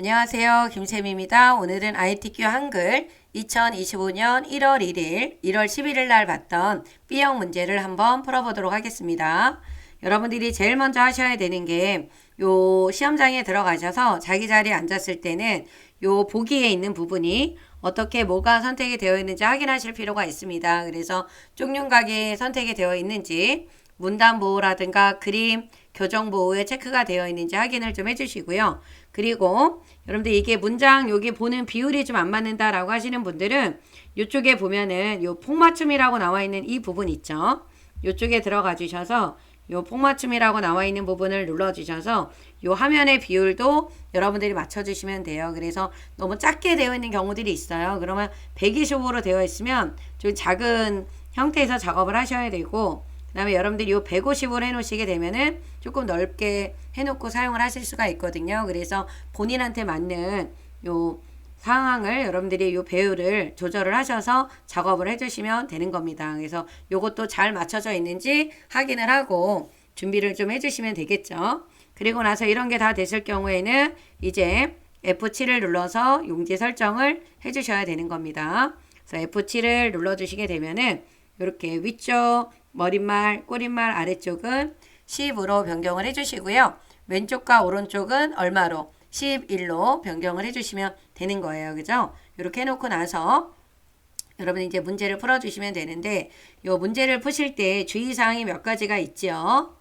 안녕하세요. 김쌤입니다. 오늘은 ITQ 한글 2025년 1월 1일, 1월 11일 날 봤던 B형 문제를 한번 풀어보도록 하겠습니다. 여러분들이 제일 먼저 하셔야 되는 게 요 시험장에 들어가셔서 자기 자리에 앉았을 때는 요 보기에 있는 부분이 어떻게 뭐가 선택이 되어 있는지 확인하실 필요가 있습니다. 그래서 쪽윤각이 선택이 되어 있는지 문단 보호라든가 그림, 교정 보호에 체크가 되어 있는지 확인을 좀 해주시고요. 그리고 여러분들 이게 문장 여기 보는 비율이 좀 안 맞는다라고 하시는 분들은 이쪽에 보면은 요 폭맞춤이라고 나와 있는 이 부분 있죠. 이쪽에 들어가 주셔서 요 폭맞춤이라고 나와 있는 부분을 눌러 주셔서 요 화면의 비율도 여러분들이 맞춰 주시면 돼요. 그래서 너무 작게 되어 있는 경우들이 있어요. 그러면 125로 되어 있으면 좀 작은 형태에서 작업을 하셔야 되고, 그 다음에 여러분들이 요 150으로 해놓으시게 되면은 조금 넓게 해놓고 사용을 하실 수가 있거든요. 그래서 본인한테 맞는 요 상황을 여러분들이 요 배율을 조절을 하셔서 작업을 해주시면 되는 겁니다. 그래서 요것도 잘 맞춰져 있는지 확인을 하고 준비를 좀 해주시면 되겠죠. 그리고 나서 이런 게 다 됐을 경우에는 이제 F7을 눌러서 용지 설정을 해주셔야 되는 겁니다. 그래서 F7을 눌러주시게 되면은 이렇게 위쪽 머릿말, 꼬릿말 아래쪽은 10으로 변경을 해주시고요. 왼쪽과 오른쪽은 얼마로? 11로 변경을 해주시면 되는 거예요. 그죠? 이렇게 해놓고 나서 여러분이 이제 문제를 풀어주시면 되는데, 이 문제를 푸실 때 주의사항이 몇 가지가 있죠.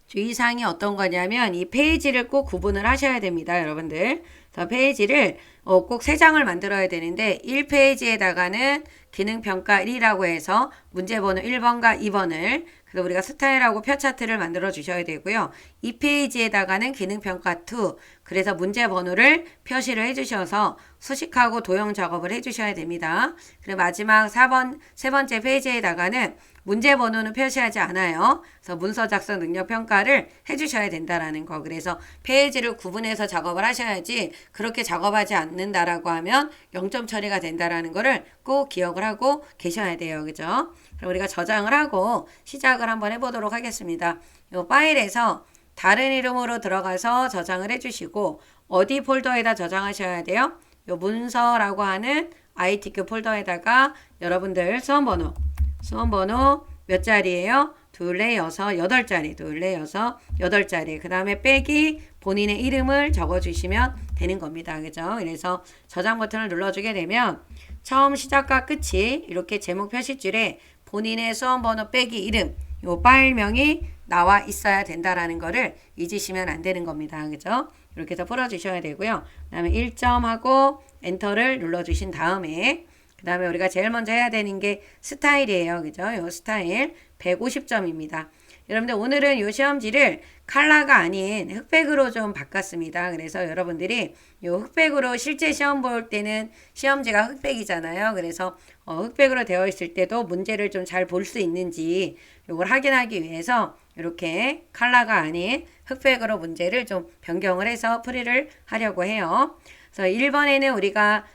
주의사항이 어떤 거냐면 이 페이지를 꼭 구분을 하셔야 됩니다. 여러분들. 그래서 페이지를 꼭 3장을 만들어야 되는데 1페이지에다가는 기능평가 1이라고 해서 문제번호 1번과 2번을, 그래서 우리가 스타일하고 표 차트를 만들어 주셔야 되고요. 2페이지에다가는 기능평가 2, 그래서 문제번호를 표시를 해주셔서 수식하고 도형 작업을 해주셔야 됩니다. 그리고 마지막 세 번째 페이지에다가는 문제번호는 표시하지 않아요. 그래서 문서 작성 능력 평가를 해주셔야 된다라는 거. 그래서 페이지를 구분해서 작업을 하셔야지, 그렇게 작업하지 않는다라고 하면 0점 처리가 된다라는 거를 꼭 기억을 하고 계셔야 돼요. 그죠? 그럼 우리가 저장을 하고 시작을 한번 해보도록 하겠습니다. 이 파일에서 다른 이름으로 들어가서 저장을 해주시고, 어디 폴더에다 저장하셔야 돼요? 이 문서라고 하는 ITQ 폴더에다가 여러분들 수험번호 몇 자리예요? 둘레 여섯 여덟 자리, 둘레 여섯 여덟 자리. 그 다음에 빼기 본인의 이름을 적어주시면 되는 겁니다. 그죠? 그래서 저장 버튼을 눌러주게 되면 처음 시작과 끝이 이렇게 제목 표시줄에 본인의 수험번호 빼기 이름, 요 파일명이 나와 있어야 된다라는 거를 잊으시면 안 되는 겁니다. 그죠? 이렇게 해서 풀어주셔야 되고요. 그 다음에 1점 하고 엔터를 눌러주신 다음에, 그 다음에 우리가 제일 먼저 해야 되는 게 스타일이에요. 그죠? 요 스타일 150점입니다. 여러분들 오늘은 요 시험지를 컬러가 아닌 흑백으로 좀 바꿨습니다. 그래서 여러분들이 요 흑백으로 실제 시험 볼 때는 시험지가 흑백이잖아요. 그래서 흑백으로 되어 있을 때도 문제를 좀 잘 볼 수 있는지 요걸 확인하기 위해서 이렇게 컬러가 아닌 흑백으로 문제를 좀 변경을 해서 풀이를 하려고 해요. 그래서 1번에는 우리가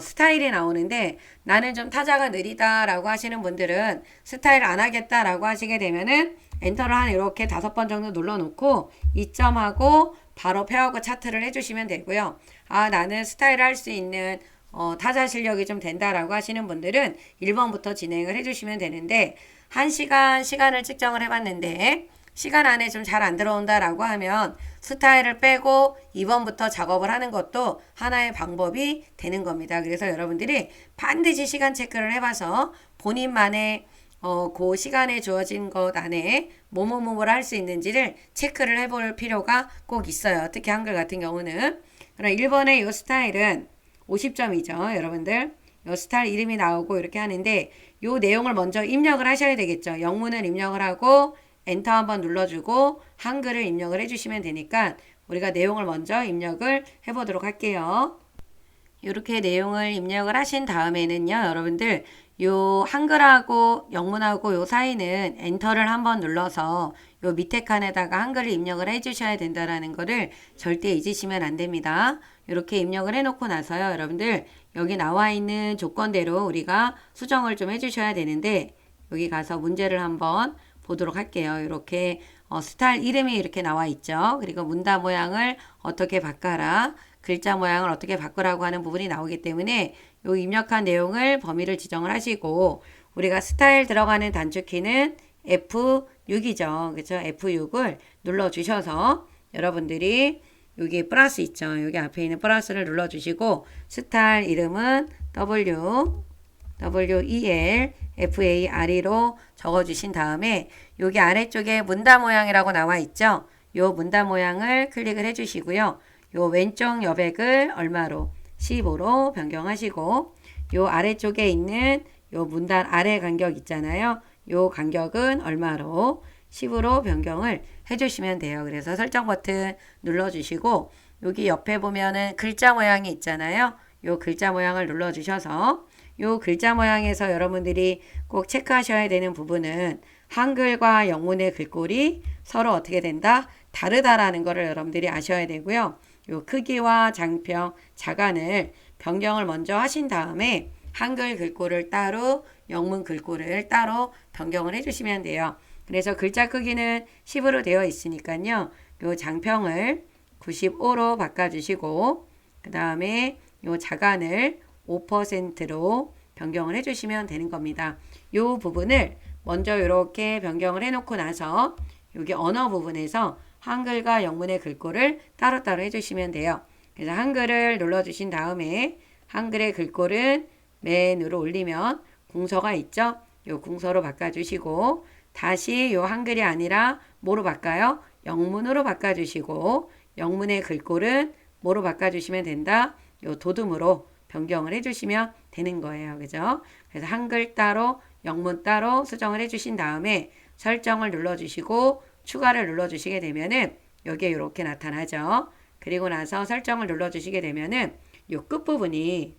스타일이 나오는데, 나는 좀 타자가 느리다라고 하시는 분들은 스타일 안 하겠다라고 하시게 되면은 엔터를 한 이렇게 5번 정도 눌러놓고 2점하고 바로 표하고 차트를 해주시면 되고요. 아, 나는 스타일 할 수 있는 타자 실력이 좀 된다라고 하시는 분들은 1번부터 진행을 해주시면 되는데, 1시간 시간을 측정을 해봤는데 시간 안에 좀 잘 안 들어온다라고 하면 스타일을 빼고 2번부터 작업을 하는 것도 하나의 방법이 되는 겁니다. 그래서 여러분들이 반드시 시간 체크를 해봐서 본인만의 그 시간에 주어진 것 안에 뭐뭐뭐를 할 수 있는지를 체크를 해볼 필요가 꼭 있어요. 특히 한글 같은 경우는. 그럼 1번의 이 스타일은 50점이죠. 여러분들. 이 스타일 이름이 나오고 이렇게 하는데, 이 내용을 먼저 입력을 하셔야 되겠죠. 영문을 입력을 하고 엔터 한번 눌러주고 한글을 입력을 해주시면 되니까 우리가 내용을 먼저 입력을 해보도록 할게요. 이렇게 내용을 입력을 하신 다음에는요, 여러분들 요 한글하고 영문하고 요 사이는 엔터를 한번 눌러서 요 밑에 칸에다가 한글을 입력을 해주셔야 된다라는 거를 절대 잊으시면 안 됩니다. 이렇게 입력을 해놓고 나서요, 여러분들 여기 나와 있는 조건대로 우리가 수정을 좀 해주셔야 되는데, 여기 가서 문제를 한번 보도록 할게요. 이렇게 스타일 이름이 이렇게 나와 있죠. 그리고 문단 모양을 어떻게 바꿔라. 글자 모양을 어떻게 바꾸라고 하는 부분이 나오기 때문에 요 입력한 내용을 범위를 지정을 하시고 우리가 스타일 들어가는 단축키는 F6이죠. 그렇죠? F6을 눌러 주셔서 여러분들이 여기 플러스 있죠. 여기 앞에 있는 플러스를 눌러 주시고 스타일 이름은 WEL FARE로 적어 주신 다음에 여기 아래쪽에 문단 모양이라고 나와 있죠. 요 문단 모양을 클릭을 해 주시고요. 요 왼쪽 여백을 얼마로 15로 변경하시고 요 아래쪽에 있는 요 문단 아래 간격 있잖아요. 요 간격은 얼마로 10으로 변경을 해주시면 돼요. 그래서 설정 버튼 눌러주시고 여기 옆에 보면은 글자 모양이 있잖아요. 요 글자 모양을 눌러주셔서 요 글자 모양에서 여러분들이 꼭 체크하셔야 되는 부분은 한글과 영문의 글꼴이 서로 어떻게 된다? 다르다라는 거를 여러분들이 아셔야 되고요. 요 크기와 장평, 자간을 변경을 먼저 하신 다음에 한글 글꼴을 따로 영문 글꼴을 따로 변경을 해주시면 돼요. 그래서 글자 크기는 10으로 되어 있으니까요. 요 장평을 95로 바꿔주시고 그 다음에 요 자간을 5%로 변경을 해주시면 되는 겁니다. 요 부분을 먼저 이렇게 변경을 해놓고 나서 여기 언어 부분에서 한글과 영문의 글꼴을 따로따로 해주시면 돼요. 그래서 한글을 눌러주신 다음에 한글의 글꼴은 맨 위로 올리면 궁서가 있죠. 요 궁서로 바꿔주시고 다시 요 한글이 아니라 뭐로 바꿔요? 영문으로 바꿔주시고 영문의 글꼴은 뭐로 바꿔주시면 된다? 요 도둠으로 변경을 해주시면 되는 거예요. 그죠? 그래서 한글 따로 영문 따로 수정을 해주신 다음에 설정을 눌러주시고 추가를 눌러주시게 되면은 여기에 이렇게 나타나죠. 그리고 나서 설정을 눌러주시게 되면은 요 끝부분이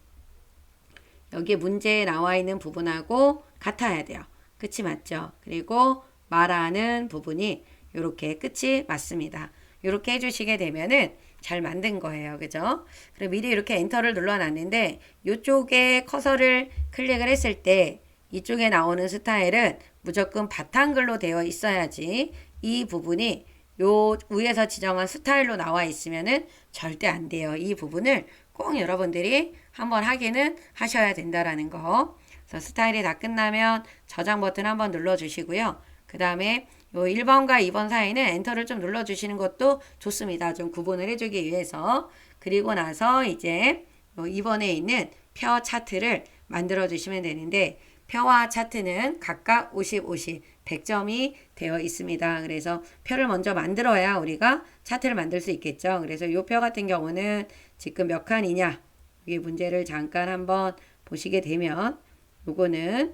여기 문제에 나와 있는 부분하고 같아야 돼요. 끝이 맞죠? 그리고 말하는 부분이 이렇게 끝이 맞습니다. 이렇게 해주시게 되면은 잘 만든 거예요. 그죠? 그리고 미리 이렇게 엔터를 눌러놨는데 이쪽에 커서를 클릭을 했을 때 이쪽에 나오는 스타일은 무조건 바탕글로 되어 있어야지 이 부분이 요 위에서 지정한 스타일로 나와 있으면은 절대 안 돼요. 이 부분을 꼭 여러분들이 한번 확인은 하셔야 된다라는 거. 그래서 스타일이 다 끝나면 저장 버튼 한번 눌러주시고요. 그 다음에 요 1번과 2번 사이는 엔터를 좀 눌러주시는 것도 좋습니다. 좀 구분을 해주기 위해서. 그리고 나서 이제 요 2번에 있는 표 차트를 만들어 주시면 되는데 표와 차트는 각각 50, 50, 100점이 되어 있습니다. 그래서 표를 먼저 만들어야 우리가 차트를 만들 수 있겠죠. 그래서 이 표 같은 경우는 지금 몇 칸이냐 이 문제를 잠깐 한번 보시게 되면 요거는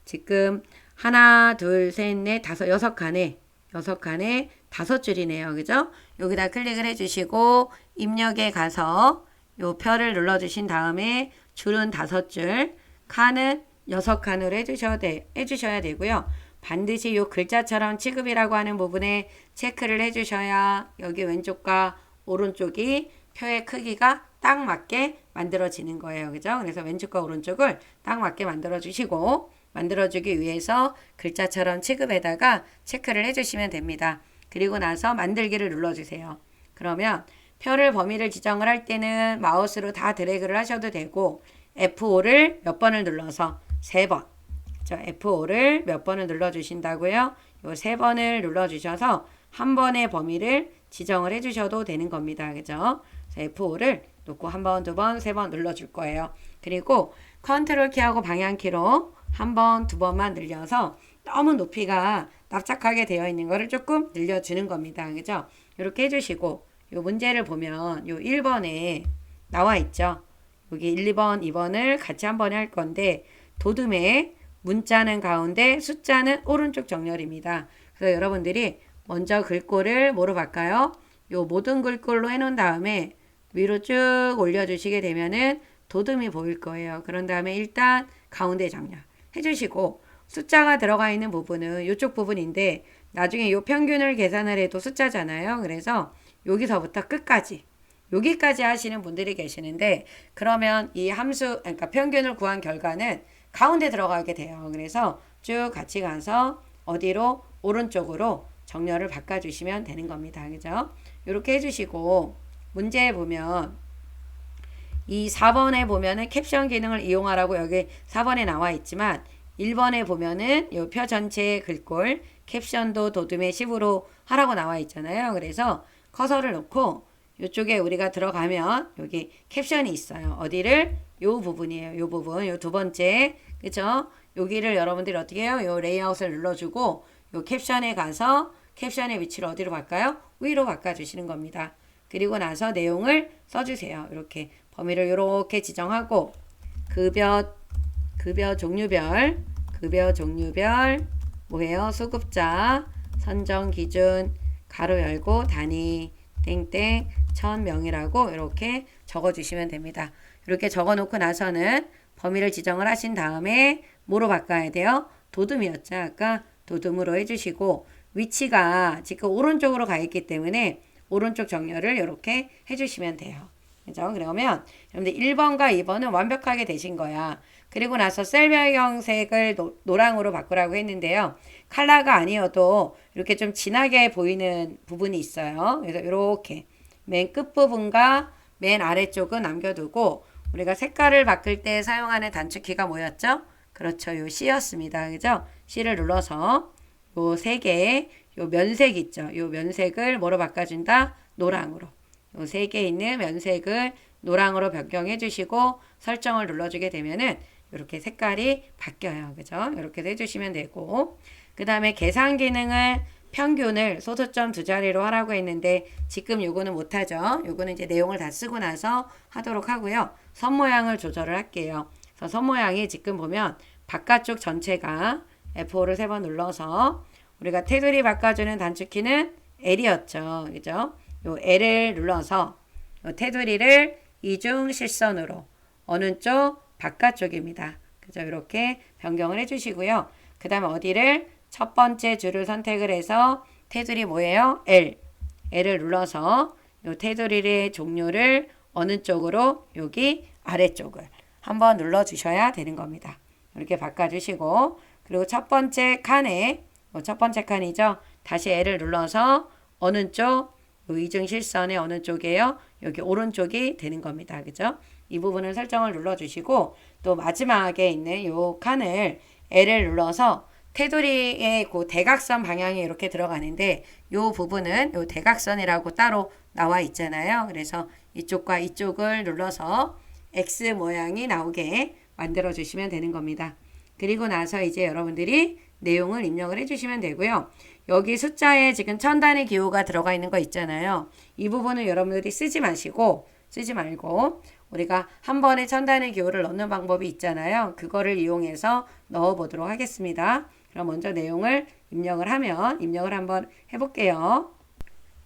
지금 하나, 둘, 셋, 넷, 다섯, 여섯 칸에 다섯 줄이네요. 그죠? 여기다 클릭을 해주시고 입력에 가서 요 표를 눌러주신 다음에 줄은 다섯 줄, 칸은 여섯 칸으로 해주셔야 되고요. 반드시 요 글자처럼 취급이라고 하는 부분에 체크를 해주셔야 여기 왼쪽과 오른쪽이 표의 크기가 딱 맞게 만들어지는 거예요. 그죠? 그래서 왼쪽과 오른쪽을 딱 맞게 만들어주시고 만들어주기 위해서 글자처럼 취급에다가 체크를 해주시면 됩니다. 그리고 나서 만들기를 눌러주세요. 그러면 표를 범위를 지정을 할 때는 마우스로 다 드래그를 하셔도 되고 F5를 몇 번을 눌러서 3번. F5를 몇 번을 눌러주신다고요? 요 3번을 눌러주셔서 한 번의 범위를 지정을 해주셔도 되는 겁니다. 그죠? F5를 놓고 한 번, 두 번, 세 번 눌러줄 거예요. 그리고 컨트롤 키하고 방향 키로 한 번, 두 번만 늘려서 너무 높이가 납작하게 되어 있는 거를 조금 늘려주는 겁니다. 그죠? 이렇게 해주시고 요 문제를 보면 요 1번에 나와 있죠. 여기 1, 2번, 2번을 같이 한 번에 할 건데 도둠에 문자는 가운데 숫자는 오른쪽 정렬입니다. 그래서 여러분들이 먼저 글꼴을 뭐로 바꿔요? 요 모든 글꼴로 해놓은 다음에 위로 쭉 올려주시게 되면은 도둠이 보일 거예요. 그런 다음에 일단 가운데 정렬 해주시고 숫자가 들어가 있는 부분은 이쪽 부분인데 나중에 요 평균을 계산을 해도 숫자잖아요. 그래서 여기서부터 끝까지 여기까지 하시는 분들이 계시는데 그러면 이 함수 그러니까 평균을 구한 결과는 가운데 들어가게 돼요. 그래서 쭉 같이 가서 어디로 오른쪽으로 정렬을 바꿔주시면 되는 겁니다. 그죠? 이렇게 해주시고 문제에 보면 이 4번에 보면은 캡션 기능을 이용하라고 여기 4번에 나와 있지만 1번에 보면은 이 표 전체의 글꼴 캡션도 도둠의 10으로 하라고 나와 있잖아요. 그래서 커서를 놓고 이쪽에 우리가 들어가면 여기 캡션이 있어요. 어디를? 요 부분이에요. 요 부분. 요 두 번째. 그죠? 여기를 여러분들이 어떻게 해요? 요 레이아웃을 눌러주고 요 캡션에 가서 캡션의 위치를 어디로 바꿔요? 위로 바꿔주시는 겁니다. 그리고 나서 내용을 써주세요. 이렇게 범위를 이렇게 지정하고 급여 종류별 뭐예요? 수급자 선정 기준 가로 열고 단위 땡땡 1000명이라고 이렇게 적어주시면 됩니다. 이렇게 적어놓고 나서는 범위를 지정을 하신 다음에 뭐로 바꿔야 돼요? 도둠이었죠. 아까 도둠으로 해주시고 위치가 지금 오른쪽으로 가 있기 때문에 오른쪽 정렬을 이렇게 해주시면 돼요. 그죠? 그러면 여러분들 1번과 2번은 완벽하게 되신 거야. 그리고 나서 셀 배경색을 노랑으로 바꾸라고 했는데요. 컬러가 아니어도 이렇게 좀 진하게 보이는 부분이 있어요. 그래서 이렇게 맨 끝부분과 맨 아래쪽은 남겨두고 우리가 색깔을 바꿀 때 사용하는 단축키가 뭐였죠? 그렇죠. 요 C였습니다. 그죠? C를 눌러서 요 세 개, 요 면색 있죠? 요 면색을 뭐로 바꿔준다? 노랑으로. 요 세 개 있는 면색을 노랑으로 변경해 주시고 설정을 눌러주게 되면은 이렇게 색깔이 바뀌어요. 그죠? 이렇게 해주시면 되고 그 다음에 계산 기능을 평균을 소수점 두 자리로 하라고 했는데 지금 요거는 못하죠. 요거는 이제 내용을 다 쓰고 나서 하도록 하고요. 선 모양을 조절을 할게요. 그래서 선 모양이 지금 보면 바깥쪽 전체가 F5를 3번 눌러서 우리가 테두리 바꿔주는 단축키는 L이었죠. 그죠? 요 L을 눌러서 요 테두리를 이중 실선으로 어느 쪽? 바깥쪽입니다. 그죠? 이렇게 변경을 해주시고요. 그 다음에 어디를? 첫 번째 줄을 선택을 해서 테두리 뭐예요? L. L을 눌러서 요 테두리의 종류를 어느 쪽으로? 여기 아래쪽을 한번 눌러주셔야 되는 겁니다. 이렇게 바꿔주시고 그리고 첫 번째 칸에 첫 번째 칸이죠. 다시 L을 눌러서 어느 쪽? 요 이중 실선의 어느 쪽이에요? 여기 오른쪽이 되는 겁니다. 그죠? 이 부분을 설정을 눌러주시고 또 마지막에 있는 요 칸을 L을 눌러서 테두리의 그 대각선 방향이 이렇게 들어가는데 요 부분은 요 대각선이라고 따로 나와 있잖아요. 그래서 이쪽과 이쪽을 눌러서 X 모양이 나오게 만들어 주시면 되는 겁니다. 그리고 나서 이제 여러분들이 내용을 입력을 해주시면 되고요. 여기 숫자에 지금 천 단위 기호가 들어가 있는 거 있잖아요. 이 부분은 여러분들이 쓰지 말고 우리가 한 번에 천 단위 기호를 넣는 방법이 있잖아요. 그거를 이용해서 넣어 보도록 하겠습니다. 그럼 먼저 내용을 입력을 한번 해볼게요.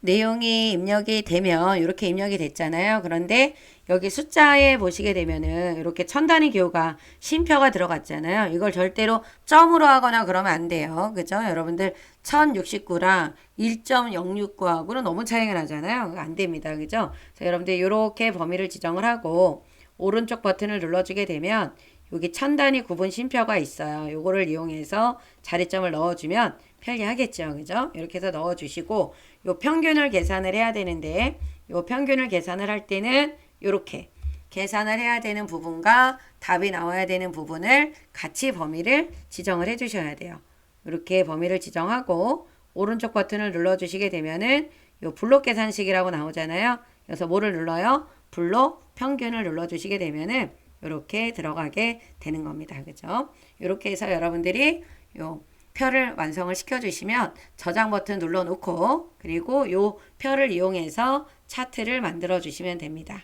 내용이 입력이 되면 이렇게 입력이 됐잖아요. 그런데 여기 숫자에 보시게 되면은 이렇게 천 단위 기호가 쉼표가 들어갔잖아요. 이걸 절대로 점으로 하거나 그러면 안 돼요. 그죠? 여러분들 1069랑 1.069하고는 너무 차이가 나잖아요. 안 됩니다. 그죠? 그래서 여러분들 이렇게 범위를 지정을 하고 오른쪽 버튼을 눌러주게 되면 여기 천 단위 구분 쉼표가 있어요. 요거를 이용해서 자리점을 넣어주면 편리하겠죠. 그죠? 이렇게 해서 넣어주시고 요 평균을 계산을 해야 되는데 요 평균을 계산을 할 때는 요렇게 계산을 해야 되는 부분과 답이 나와야 되는 부분을 같이 범위를 지정을 해 주셔야 돼요. 이렇게 범위를 지정하고 오른쪽 버튼을 눌러주시게 되면은 요 블록 계산식이라고 나오잖아요. 그래서 뭐를 눌러요? 블록 평균을 눌러주시게 되면은 이렇게 들어가게 되는 겁니다. 그죠? 이렇게 해서 여러분들이 요 표를 완성을 시켜주시면 저장 버튼 눌러놓고 그리고 요 표를 이용해서 차트를 만들어 주시면 됩니다.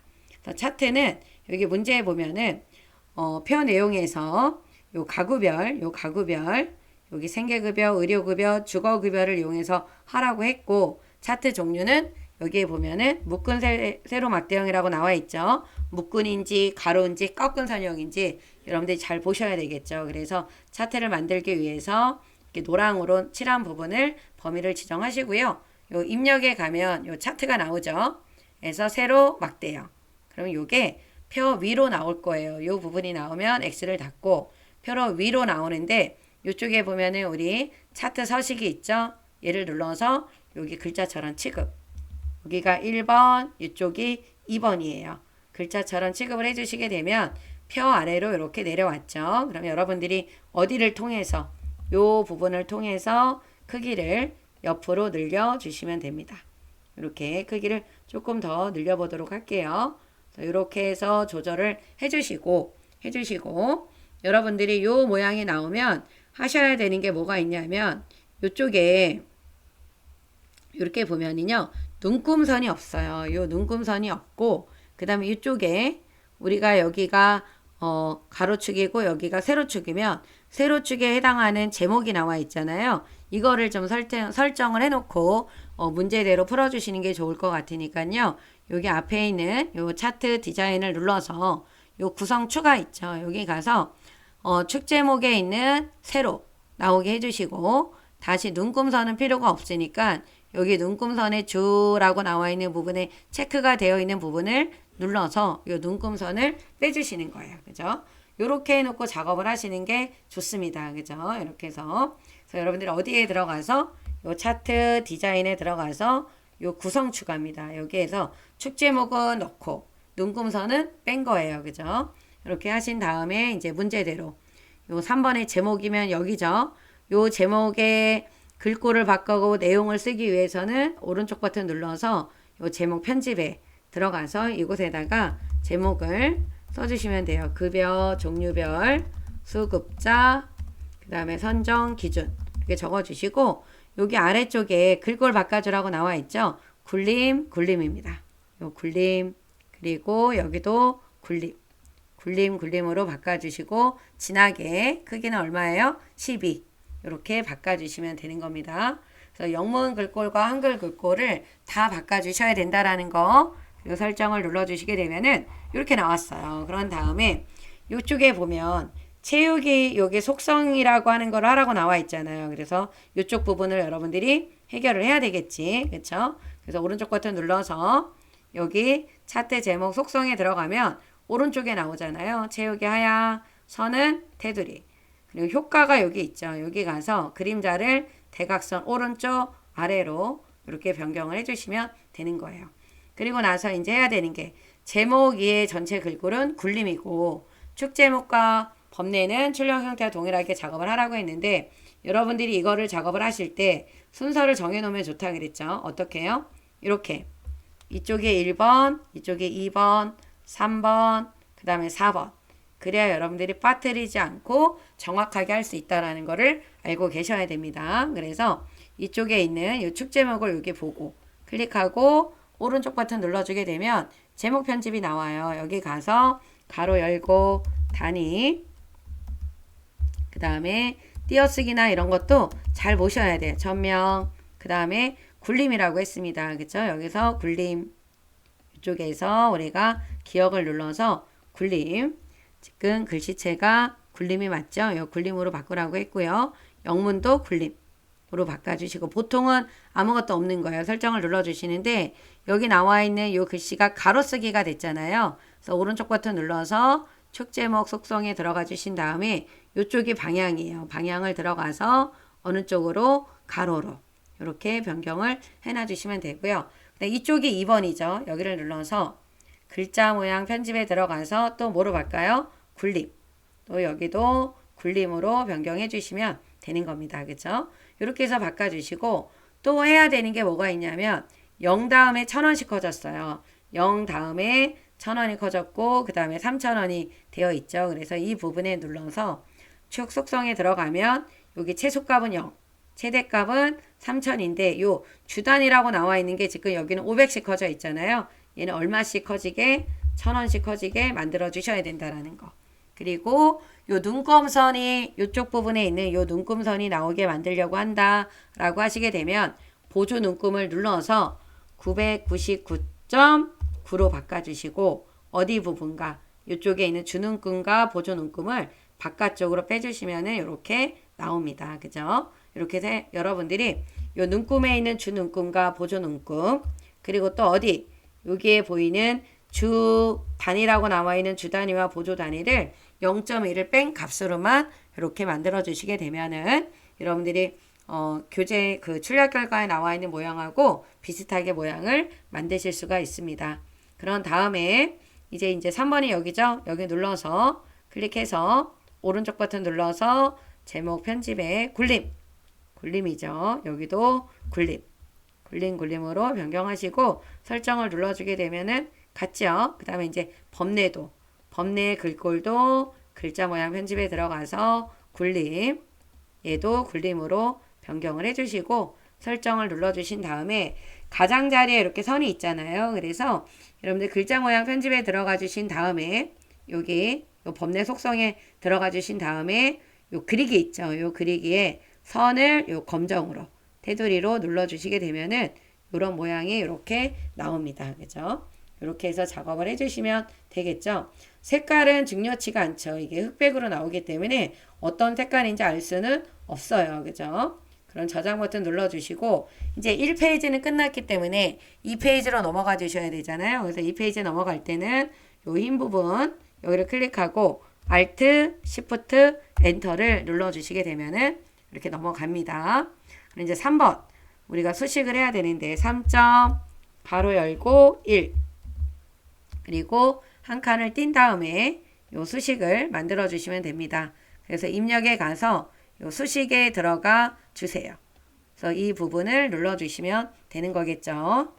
차트는 여기 문제에 보면은 표 내용에서 요 가구별 여기 생계급여, 의료급여, 주거급여를 이용해서 하라고 했고 차트 종류는 여기에 보면은 묶은 세로 막대형이라고 나와 있죠. 묶은인지 가로인지 꺾은 선형인지 여러분들이 잘 보셔야 되겠죠. 그래서 차트를 만들기 위해서 이렇게 노랑으로 칠한 부분을 범위를 지정하시고요. 요 입력에 가면 요 차트가 나오죠. 그래서 세로 막대형. 그러면 요게 표 위로 나올 거예요. 요 부분이 나오면 X를 닫고 표로 위로 나오는데 이쪽에 보면은 우리 차트 서식이 있죠. 얘를 눌러서 여기 글자처럼 취급. 여기가 1번, 이쪽이 2번이에요. 글자처럼 취급을 해주시게 되면 표 아래로 이렇게 내려왔죠. 그럼 여러분들이 어디를 통해서 요 부분을 통해서 크기를 옆으로 늘려주시면 됩니다. 이렇게 크기를 조금 더 늘려보도록 할게요. 이렇게 해서 조절을 해주시고 여러분들이 요 모양이 나오면 하셔야 되는 게 뭐가 있냐면 이쪽에 이렇게 보면은요 눈금선이 없어요. 요 눈금선이 없고 그 다음에 이쪽에 우리가 여기가 가로축이고 여기가 세로축이면 세로축에 해당하는 제목이 나와 있잖아요. 이거를 좀 설정을 해놓고 문제대로 풀어주시는 게 좋을 것 같으니까요. 여기 앞에 있는 요 차트 디자인을 눌러서 요 구성추가 있죠. 여기 가서 축 제목에 있는 세로 나오게 해주시고 다시 눈금선은 필요가 없으니까 여기 눈금선의 주라고 나와 있는 부분에 체크가 되어 있는 부분을 눌러서 이 눈금선을 빼주시는 거예요. 그죠? 요렇게 해놓고 작업을 하시는 게 좋습니다. 그죠? 이렇게 해서. 그래서 여러분들이 어디에 들어가서 요 차트 디자인에 들어가서 요 구성 추가입니다. 여기에서 축 제목은 넣고 눈금선은 뺀 거예요. 그죠? 이렇게 하신 다음에 이제 문제대로 요 3번의 제목이면 여기죠. 요 제목의 글꼴을 바꾸고 내용을 쓰기 위해서는 오른쪽 버튼 눌러서 요 제목 편집에 들어가서 이곳에다가 제목을 써주시면 돼요. 급여, 종류별, 수급자, 그 다음에 선정, 기준 이렇게 적어주시고 여기 아래쪽에 글꼴 바꿔주라고 나와 있죠. 굴림, 굴림입니다. 요 굴림 그리고 여기도 굴림, 굴림, 굴림으로 바꿔주시고 진하게 크기는 얼마예요? 12 이렇게 바꿔주시면 되는 겁니다. 그래서 영문 글꼴과 한글 글꼴을 다 바꿔주셔야 된다라는 거 그리고 설정을 눌러주시게 되면은 이렇게 나왔어요. 그런 다음에 이쪽에 보면 체육이 여기 속성이라고 하는 걸 하라고 나와 있잖아요. 그래서 이쪽 부분을 여러분들이 해결을 해야 되겠지. 그렇죠? 그래서 오른쪽 버튼 눌러서 여기 차트 제목 속성에 들어가면 오른쪽에 나오잖아요. 체육이 하야, 선은 테두리. 그리고 효과가 여기 있죠. 여기 가서 그림자를 대각선 오른쪽 아래로 이렇게 변경을 해주시면 되는 거예요. 그리고 나서 이제 해야 되는 게 제목 위에 전체 글꼴은 굴림이고 축 제목과 범례는 출력 형태와 동일하게 작업을 하라고 했는데 여러분들이 이거를 작업을 하실 때 순서를 정해놓으면 좋다 그랬죠. 어떻게 해요? 이렇게 이쪽에 1번, 이쪽에 2번, 3번, 그 다음에 4번 그래야 여러분들이 빠뜨리지 않고 정확하게 할 수 있다는 거를 알고 계셔야 됩니다. 그래서 이쪽에 있는 이 축 제목을 여기 보고 클릭하고 오른쪽 버튼 눌러주게 되면 제목 편집이 나와요. 여기 가서 가로 열고 단위 그 다음에 띄어쓰기나 이런 것도 잘 보셔야 돼요. 전명 그 다음에 굴림이라고 했습니다. 그쵸? 여기서 굴림 이쪽에서 우리가 기억을 눌러서 굴림 지금 글씨체가 굴림이 맞죠? 이 굴림으로 바꾸라고 했고요. 영문도 굴림으로 바꿔주시고 보통은 아무것도 없는 거예요. 설정을 눌러주시는데 여기 나와 있는 이 글씨가 가로쓰기가 됐잖아요. 그래서 오른쪽 버튼 눌러서 축 제목 속성에 들어가 주신 다음에 이쪽이 방향이에요. 방향을 들어가서 어느 쪽으로 가로로 이렇게 변경을 해놔 주시면 되고요. 이쪽이 2번이죠. 여기를 눌러서 글자 모양 편집에 들어가서 또 뭐로 바꿔요? 굴림. 또 여기도 굴림으로 변경해 주시면 되는 겁니다. 그죠? 이렇게 해서 바꿔주시고 또 해야 되는 게 뭐가 있냐면 0 다음에 1000원씩 커졌어요. 0 다음에 1000원이 커졌고 그 다음에 3000원이 되어 있죠. 그래서 이 부분에 눌러서 축 속성에 들어가면 여기 최소값은 0, 최대값은 3000인데 요 주단위라고 나와 있는 게 지금 여기는 500씩 커져 있잖아요. 얘는 얼마씩 커지게 1000원씩 커지게 만들어 주셔야 된다라는 거. 그리고 요 눈금선이 이쪽 부분에 있는 요 눈금선이 나오게 만들려고 한다라고 하시게 되면 보조 눈금을 눌러서 999.9로 바꿔주시고 어디 부분가 이쪽에 있는 주눈금과 보조 눈금을 바깥쪽으로 빼주시면은 이렇게 나옵니다. 그죠? 이렇게 해서 여러분들이 요 눈금에 있는 주눈금과 보조 눈금 그리고 또 어디 여기에 보이는 주 단위라고 나와 있는 주 단위와 보조 단위를 0.1을 뺀 값으로만 이렇게 만들어 주시게 되면은 여러분들이 교재 그 출력 결과에 나와 있는 모양하고 비슷하게 모양을 만드실 수가 있습니다. 그런 다음에 이제 3번이 여기죠. 여기 눌러서 클릭해서 오른쪽 버튼 눌러서 제목 편집에 굴림이죠. 여기도 굴림으로 변경하시고 설정을 눌러주게 되면은 같죠. 그 다음에 이제 법내 글꼴도 글자 모양 편집에 들어가서 얘도 굴림으로 변경을 해주시고 설정을 눌러주신 다음에 가장자리에 이렇게 선이 있잖아요. 그래서 여러분들 글자 모양 편집에 들어가 주신 다음에 여기 요 법내 속성에 들어가 주신 다음에 요 그리기 있죠. 요 그리기에 선을 요 검정으로 테두리로 눌러주시게 되면은 이런 모양이 이렇게 나옵니다. 그죠? 이렇게 해서 작업을 해주시면 되겠죠. 색깔은 중요치가 않죠. 이게 흑백으로 나오기 때문에 어떤 색깔인지 알 수는 없어요. 그죠? 그럼 저장 버튼 눌러주시고 이제 1페이지는 끝났기 때문에 2페이지로 넘어가 주셔야 되잖아요. 그래서 2페이지 넘어갈 때는 요 흰 부분 여기를 클릭하고 Alt, Shift, Enter를 눌러주시게 되면은 이렇게 넘어갑니다. 그럼 이제 3번 우리가 수식을 해야 되는데 3점 가로 열고 1 그리고 한 칸을 띈 다음에 요 수식을 만들어 주시면 됩니다. 그래서 입력에 가서 요 수식에 들어가 주세요. 그래서 이 부분을 눌러 주시면 되는 거겠죠.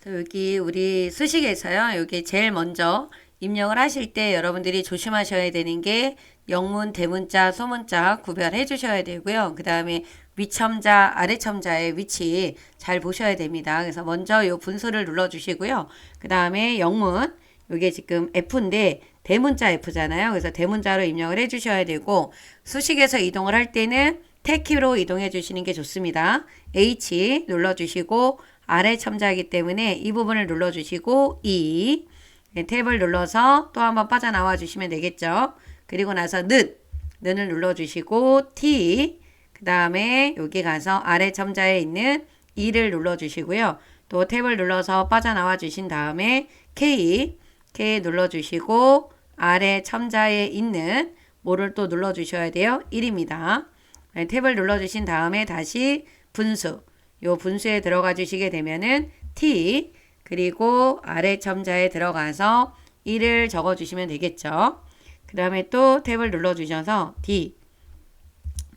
여기 우리 수식에서요. 여기 제일 먼저 입력을 하실 때 여러분들이 조심하셔야 되는 게 영문, 대문자, 소문자 구별해 주셔야 되고요. 그 다음에 위첨자, 아래첨자의 위치 잘 보셔야 됩니다. 그래서 먼저 이 분수를 눌러 주시고요. 그 다음에 영문, 이게 지금 F인데 대문자 F잖아요. 그래서 대문자로 입력을 해 주셔야 되고 수식에서 이동을 할 때는 탭키로 이동해 주시는 게 좋습니다. H 눌러 주시고 아래 첨자이기 때문에 이 부분을 눌러 주시고 E 탭을 눌러서 또 한번 빠져나와 주시면 되겠죠. 그리고 나서 는을 눌러 주시고 T 그 다음에 여기 가서 아래 첨자에 있는 E를 눌러 주시고요. 또 탭을 눌러서 빠져나와 주신 다음에 K 눌러 주시고 아래 첨자에 있는 뭐를 또 눌러 주셔야 돼요. 1입니다. 탭을 눌러 주신 다음에 다시 분수 요 분수에 들어가 주시게 되면은 T 그리고 아래 첨자에 들어가서 1을 적어 주시면 되겠죠. 그 다음에 또 탭을 눌러 주셔서 D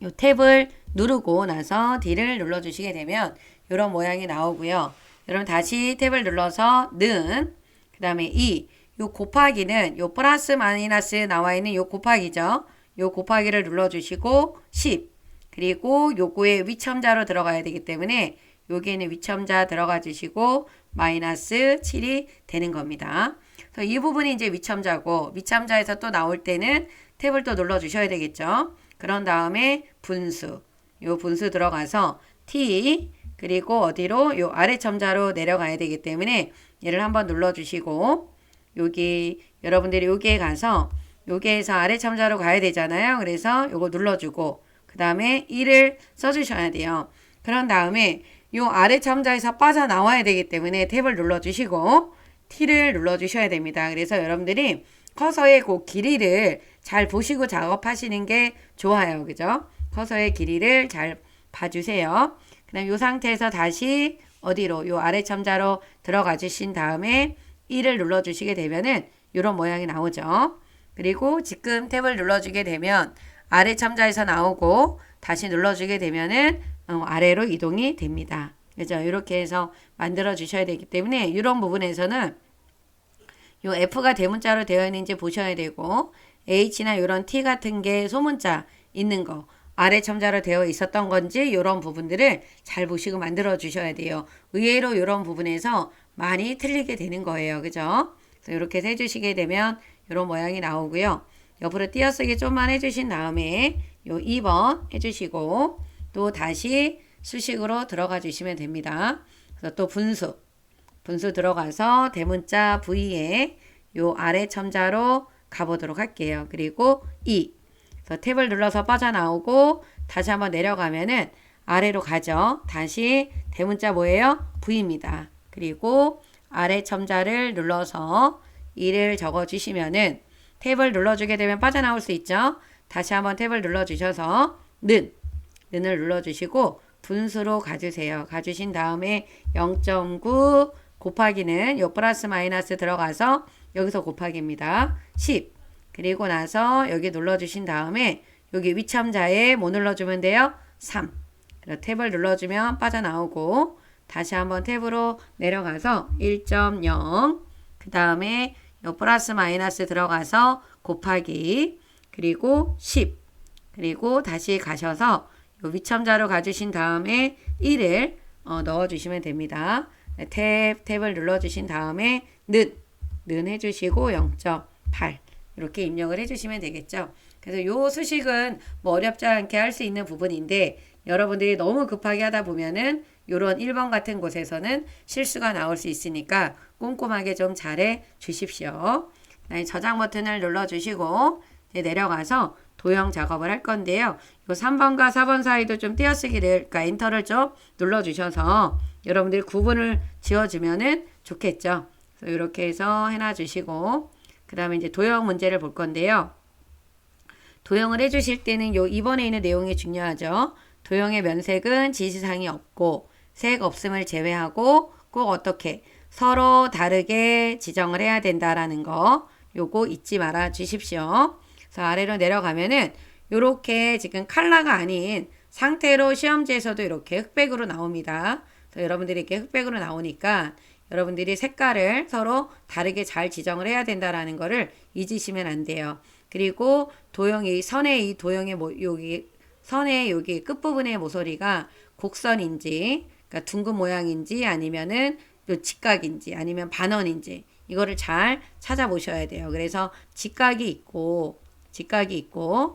요 탭을 누르고 나서 D를 눌러 주시게 되면 이런 모양이 나오고요. 여러분 다시 탭을 눌러서 는 그 다음에 E 요 곱하기는 요 플러스 마이너스 나와 있는 요 곱하기죠. 요 곱하기를 눌러 주시고 10 그리고 요거에 위첨자로 들어가야 되기 때문에 여기에는 위첨자 들어가 주시고 마이너스 7이 되는 겁니다. 그래서 이 부분이 이제 위첨자고 위첨자에서 또 나올 때는 탭을 또 눌러 주셔야 되겠죠. 그런 다음에 분수 요 분수 들어가서 T 그리고 어디로 요 아래 첨자로 내려가야 되기 때문에 얘를 한번 눌러 주시고 여기 여러분들이 여기에 가서 여기에서 아래 첨자로 가야 되잖아요. 그래서 요거 눌러주고 그 다음에 1을 써주셔야 돼요. 그런 다음에 요 아래 첨자에서 빠져나와야 되기 때문에 탭을 눌러주시고 T를 눌러주셔야 됩니다. 그래서 여러분들이 커서의 그 길이를 잘 보시고 작업하시는 게 좋아요. 그죠? 커서의 길이를 잘 봐주세요. 그 다음 요 상태에서 다시 어디로 요 아래 첨자로 들어가 주신 다음에 1을 눌러주시게 되면은 이런 모양이 나오죠. 그리고 지금 탭을 눌러주게 되면 아래 첨자에서 나오고 다시 눌러주게 되면은 아래로 이동이 됩니다. 그죠? 이렇게 해서 만들어 주셔야 되기 때문에 이런 부분에서는 요 F가 대문자로 되어 있는지 보셔야 되고 H나 이런 T 같은 게 소문자 있는 거 아래 첨자로 되어 있었던 건지 이런 부분들을 잘 보시고 만들어 주셔야 돼요. 의외로 이런 부분에서 많이 틀리게 되는 거예요. 그죠? 그래서 이렇게 해주시게 되면 이런 모양이 나오고요. 옆으로 띄어쓰기 좀만 해주신 다음에 요 2번 해주시고 또 다시 수식으로 들어가 주시면 됩니다. 그래서 또 분수 들어가서 대문자 V에 요 아래 첨자로 가보도록 할게요. 그리고 E 그래서 탭을 눌러서 빠져나오고 다시 한번 내려가면은 아래로 가죠. 다시 대문자 뭐예요? V입니다. 그리고 아래 첨자를 눌러서 1을 적어 주시면은 탭을 눌러주게 되면 빠져나올 수 있죠. 다시 한번 탭을 눌러주셔서 는 는을 눌러주시고 분수로 가주세요. 가주신 다음에 0.9 곱하기는 요 플러스 마이너스 들어가서 여기서 곱하기입니다. 10. 그리고 나서 여기 눌러주신 다음에 여기 위첨자에 뭐 눌러주면 돼요? 3. 탭을 눌러주면 빠져나오고 다시 한번 탭으로 내려가서 1.0 그 다음에 요 플러스 마이너스 들어가서 곱하기 그리고 10 그리고 다시 가셔서 요 위첨자로 가주신 다음에 1을 넣어주시면 됩니다. 탭을 눌러주신 다음에 는 해주시고 0.8 이렇게 입력을 해주시면 되겠죠. 그래서 요 수식은 뭐 어렵지 않게 할 수 있는 부분인데 여러분들이 너무 급하게 하다 보면은 요런 1번 같은 곳에서는 실수가 나올 수 있으니까 꼼꼼하게 좀 잘해 주십시오. 저장 버튼을 눌러주시고 내려가서 도형 작업을 할 건데요. 요 3번과 4번 사이도 좀 띄어쓰기를, 그러니까 엔터를 좀 눌러주셔서 여러분들이 구분을 지어주면은 좋겠죠. 그래서 이렇게 해서 해놔주시고, 그 다음에 이제 도형 문제를 볼 건데요. 도형을 해주실 때는 요 2번에 있는 내용이 중요하죠. 도형의 면색은 지시사항이 없고, 색 없음을 제외하고, 꼭 어떻게 서로 다르게 지정을 해야 된다라는 거, 요거 잊지 말아 주십시오. 그래서 아래로 내려가면은 요렇게 지금 컬러가 아닌 상태로 시험지에서도 이렇게 흑백으로 나옵니다. 그래서 여러분들이 이렇게 흑백으로 나오니까 여러분들이 색깔을 서로 다르게 잘 지정을 해야 된다라는 거를 잊으시면 안 돼요. 그리고 도형이 선의 이 도형의 여기 선의 여기 끝부분의 모서리가 곡선인지 그러니까 둥근 모양인지 아니면은 요 직각인지 아니면 반원인지 이거를 잘 찾아보셔야 돼요. 그래서 직각이 있고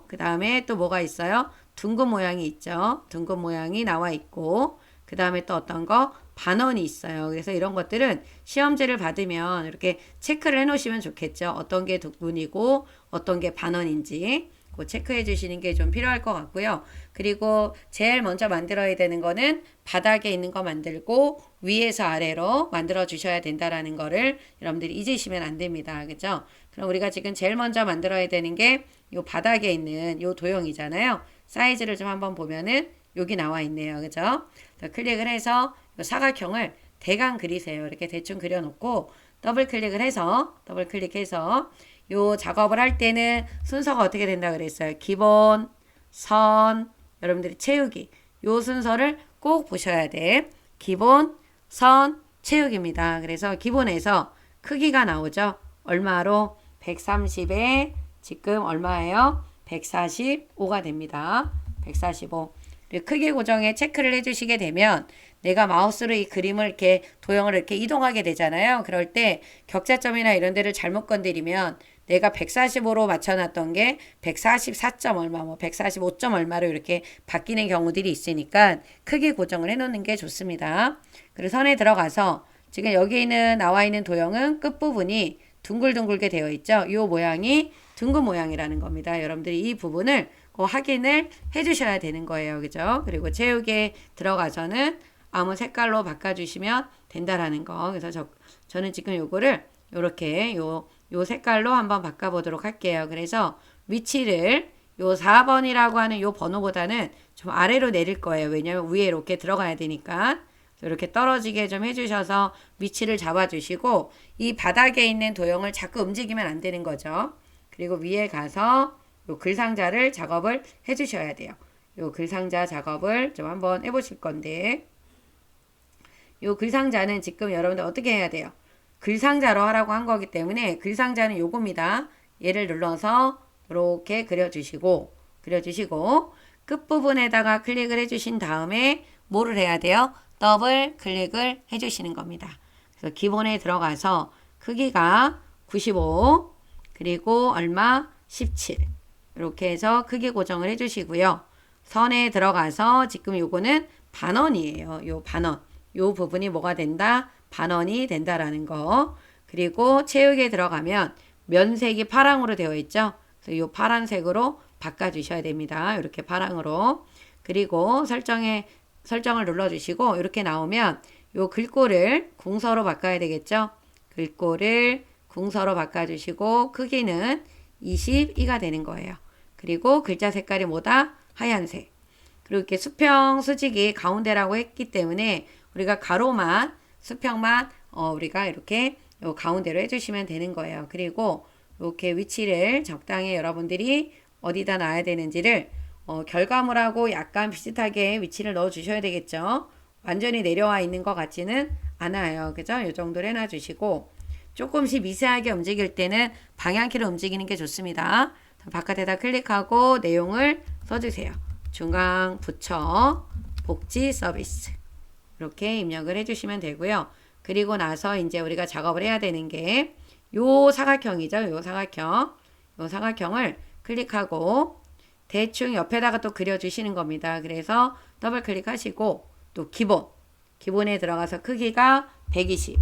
그 다음에 또 뭐가 있어요? 둥근 모양이 있죠. 둥근 모양이 나와 있고 그 다음에 또 어떤 거? 반원이 있어요. 그래서 이런 것들은 시험지를 받으면 이렇게 체크를 해 놓으시면 좋겠죠. 어떤 게 둥근이고 어떤 게 반원인지 그 체크해 주시는 게 좀 필요할 것 같고요. 그리고 제일 먼저 만들어야 되는 거는 바닥에 있는 거 만들고 위에서 아래로 만들어 주셔야 된다라는 거를 여러분들이 잊으시면 안 됩니다. 그죠? 그럼 우리가 지금 제일 먼저 만들어야 되는 게 요 바닥에 있는 요 도형이잖아요. 사이즈를 좀 한번 보면은 여기 나와 있네요. 그죠? 클릭을 해서 요 사각형을 대강 그리세요. 이렇게 대충 그려놓고 더블 클릭해서 요 작업을 할 때는 순서가 어떻게 된다 그랬어요? 기본, 선, 여러분들이 채우기. 요 순서를 꼭 보셔야 돼. 기본, 선, 채우기입니다. 그래서 기본에서 크기가 나오죠. 얼마로? 130에 지금 얼마예요? 145가 됩니다. 145. 크기 고정에 체크를 해주시게 되면 내가 마우스로 이 그림을 이렇게 도형을 이렇게 이동하게 되잖아요. 그럴 때 격자점이나 이런 데를 잘못 건드리면 내가 145로 맞춰놨던 게 144점 얼마, 뭐 145점 얼마로 이렇게 바뀌는 경우들이 있으니까 크기 고정을 해놓는 게 좋습니다. 그리고 선에 들어가서 지금 여기는 나와 있는 도형은 끝부분이 둥글둥글게 되어 있죠. 이 모양이 둥근 모양이라는 겁니다. 여러분들이 이 부분을 확인을 해주셔야 되는 거예요. 그죠? 그리고 채우기에 들어가서는 아무 색깔로 바꿔주시면 된다라는 거. 그래서 저는 지금 요거를 요렇게 요 색깔로 한번 바꿔보도록 할게요. 그래서 위치를 요 4번이라고 하는 요 번호보다는 좀 아래로 내릴 거예요. 왜냐면 위에 이렇게 들어가야 되니까. 이렇게 떨어지게 좀 해주셔서 위치를 잡아주시고 이 바닥에 있는 도형을 자꾸 움직이면 안 되는 거죠. 그리고 위에 가서 요 글상자를 작업을 해주셔야 돼요. 요 글상자 작업을 좀 한번 해보실 건데 요 글상자는 지금 여러분들 어떻게 해야 돼요? 글상자로 하라고 한 거기 때문에 글상자는 요겁니다. 얘를 눌러서 이렇게 그려주시고 끝부분에다가 클릭을 해주신 다음에 뭐를 해야 돼요? 더블 클릭을 해주시는 겁니다. 그래서 기본에 들어가서 크기가 95 그리고 얼마? 17 이렇게 해서 크기 고정을 해주시고요. 선에 들어가서 지금 요거는 반원이에요. 요 반원. 요 부분이 뭐가 된다? 반원이 된다라는 거. 그리고 채우기에 들어가면 면색이 파랑으로 되어 있죠. 그래서 요 파란색으로 바꿔주셔야 됩니다. 이렇게 파랑으로. 그리고 설정을 눌러주시고 이렇게 나오면 요 글꼴을 궁서로 바꿔야 되겠죠. 글꼴을 궁서로 바꿔주시고 크기는 22가 되는 거예요. 그리고 글자 색깔이 뭐다? 하얀색. 그리고 이렇게 수평 수직이 가운데라고 했기 때문에 우리가 가로만 수평만 우리가 이렇게 요 가운데로 해주시면 되는 거예요. 그리고 이렇게 위치를 적당히 여러분들이 어디다 놔야 되는지를 결과물하고 약간 비슷하게 위치를 넣어 주셔야 되겠죠. 완전히 내려와 있는 것 같지는 않아요. 그죠? 이 정도로 해놔 주시고 조금씩 미세하게 움직일 때는 방향키를 움직이는 게 좋습니다. 바깥에다 클릭하고 내용을 써주세요. 중앙 부처 복지 서비스 이렇게 입력을 해주시면 되고요. 그리고 나서 이제 우리가 작업을 해야 되는 게 요 사각형이죠. 요 사각형. 요 사각형을 클릭하고 대충 옆에다가 또 그려주시는 겁니다. 그래서 더블 클릭하시고 또 기본에 들어가서 크기가 120.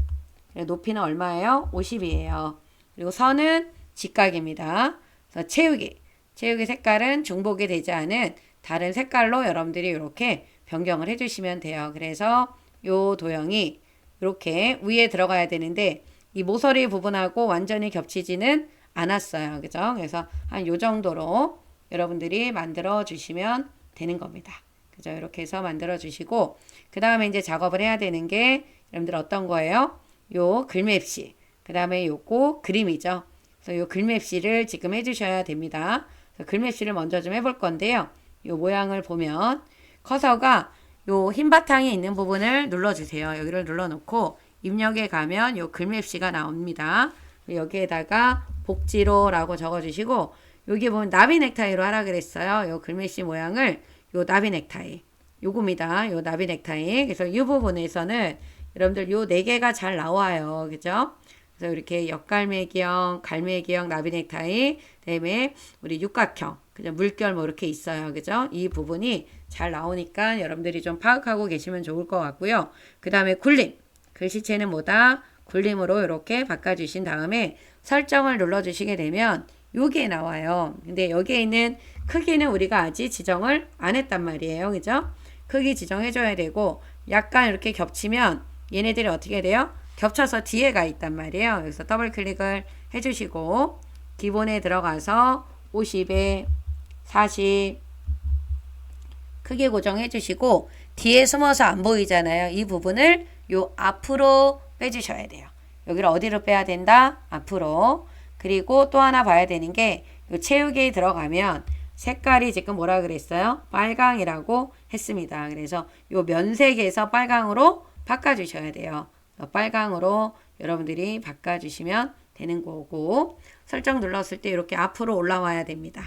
높이는 얼마예요? 50이에요. 그리고 선은 직각입니다. 그래서 채우기 색깔은 중복이 되지 않은 다른 색깔로 여러분들이 이렇게 변경을 해주시면 돼요. 그래서 요 도형이 이렇게 위에 들어가야 되는데 이 모서리 부분하고 완전히 겹치지는 않았어요. 그죠? 그래서 한 요 정도로 여러분들이 만들어 주시면 되는 겁니다. 그죠? 이렇게 해서 만들어 주시고 그 다음에 이제 작업을 해야 되는 게 여러분들 어떤 거예요? 요 글맵시 그 다음에 요거 그림이죠. 그래서 요 글맵시를 지금 해주셔야 됩니다. 그래서 글맵시를 먼저 좀 해볼 건데요. 요 모양을 보면 커서가 요 흰 바탕이 있는 부분을 눌러주세요. 여기를 눌러놓고 입력에 가면 요 글맵시가 나옵니다. 여기에다가 복지로라고 적어주시고 여기 보면 나비 넥타이로 하라 그랬어요. 요 글맵시 모양을 요 나비 넥타이 요겁니다. 요 나비 넥타이 그래서 이 부분에서는 여러분들 요 네 개가 잘 나와요. 그죠? 그래서 이렇게 역갈매기형, 갈매기형, 나비 넥타이, 그다음에 우리 육각형, 그죠? 물결 뭐 이렇게 있어요. 그죠? 이 부분이 잘 나오니까 여러분들이 좀 파악하고 계시면 좋을 것 같고요. 그 다음에 굴림. 글씨체는 뭐다? 굴림으로 이렇게 바꿔주신 다음에 설정을 눌러주시게 되면 요게 나와요. 근데 여기에 있는 크기는 우리가 아직 지정을 안 했단 말이에요. 그죠? 크기 지정해줘야 되고 약간 이렇게 겹치면 얘네들이 어떻게 돼요? 겹쳐서 뒤에 가 있단 말이에요. 그래서 더블 클릭을 해주시고 기본에 들어가서 50에 40 크기 고정해 주시고 뒤에 숨어서 안 보이잖아요. 이 부분을 요 앞으로 빼주셔야 돼요. 여기를 어디로 빼야 된다? 앞으로. 그리고 또 하나 봐야 되는 게 요 채우기에 들어가면 색깔이 지금 뭐라 그랬어요? 빨강이라고 했습니다. 그래서 요 면색에서 빨강으로 바꿔주셔야 돼요. 빨강으로 여러분들이 바꿔주시면 되는 거고 설정 눌렀을 때 이렇게 앞으로 올라와야 됩니다.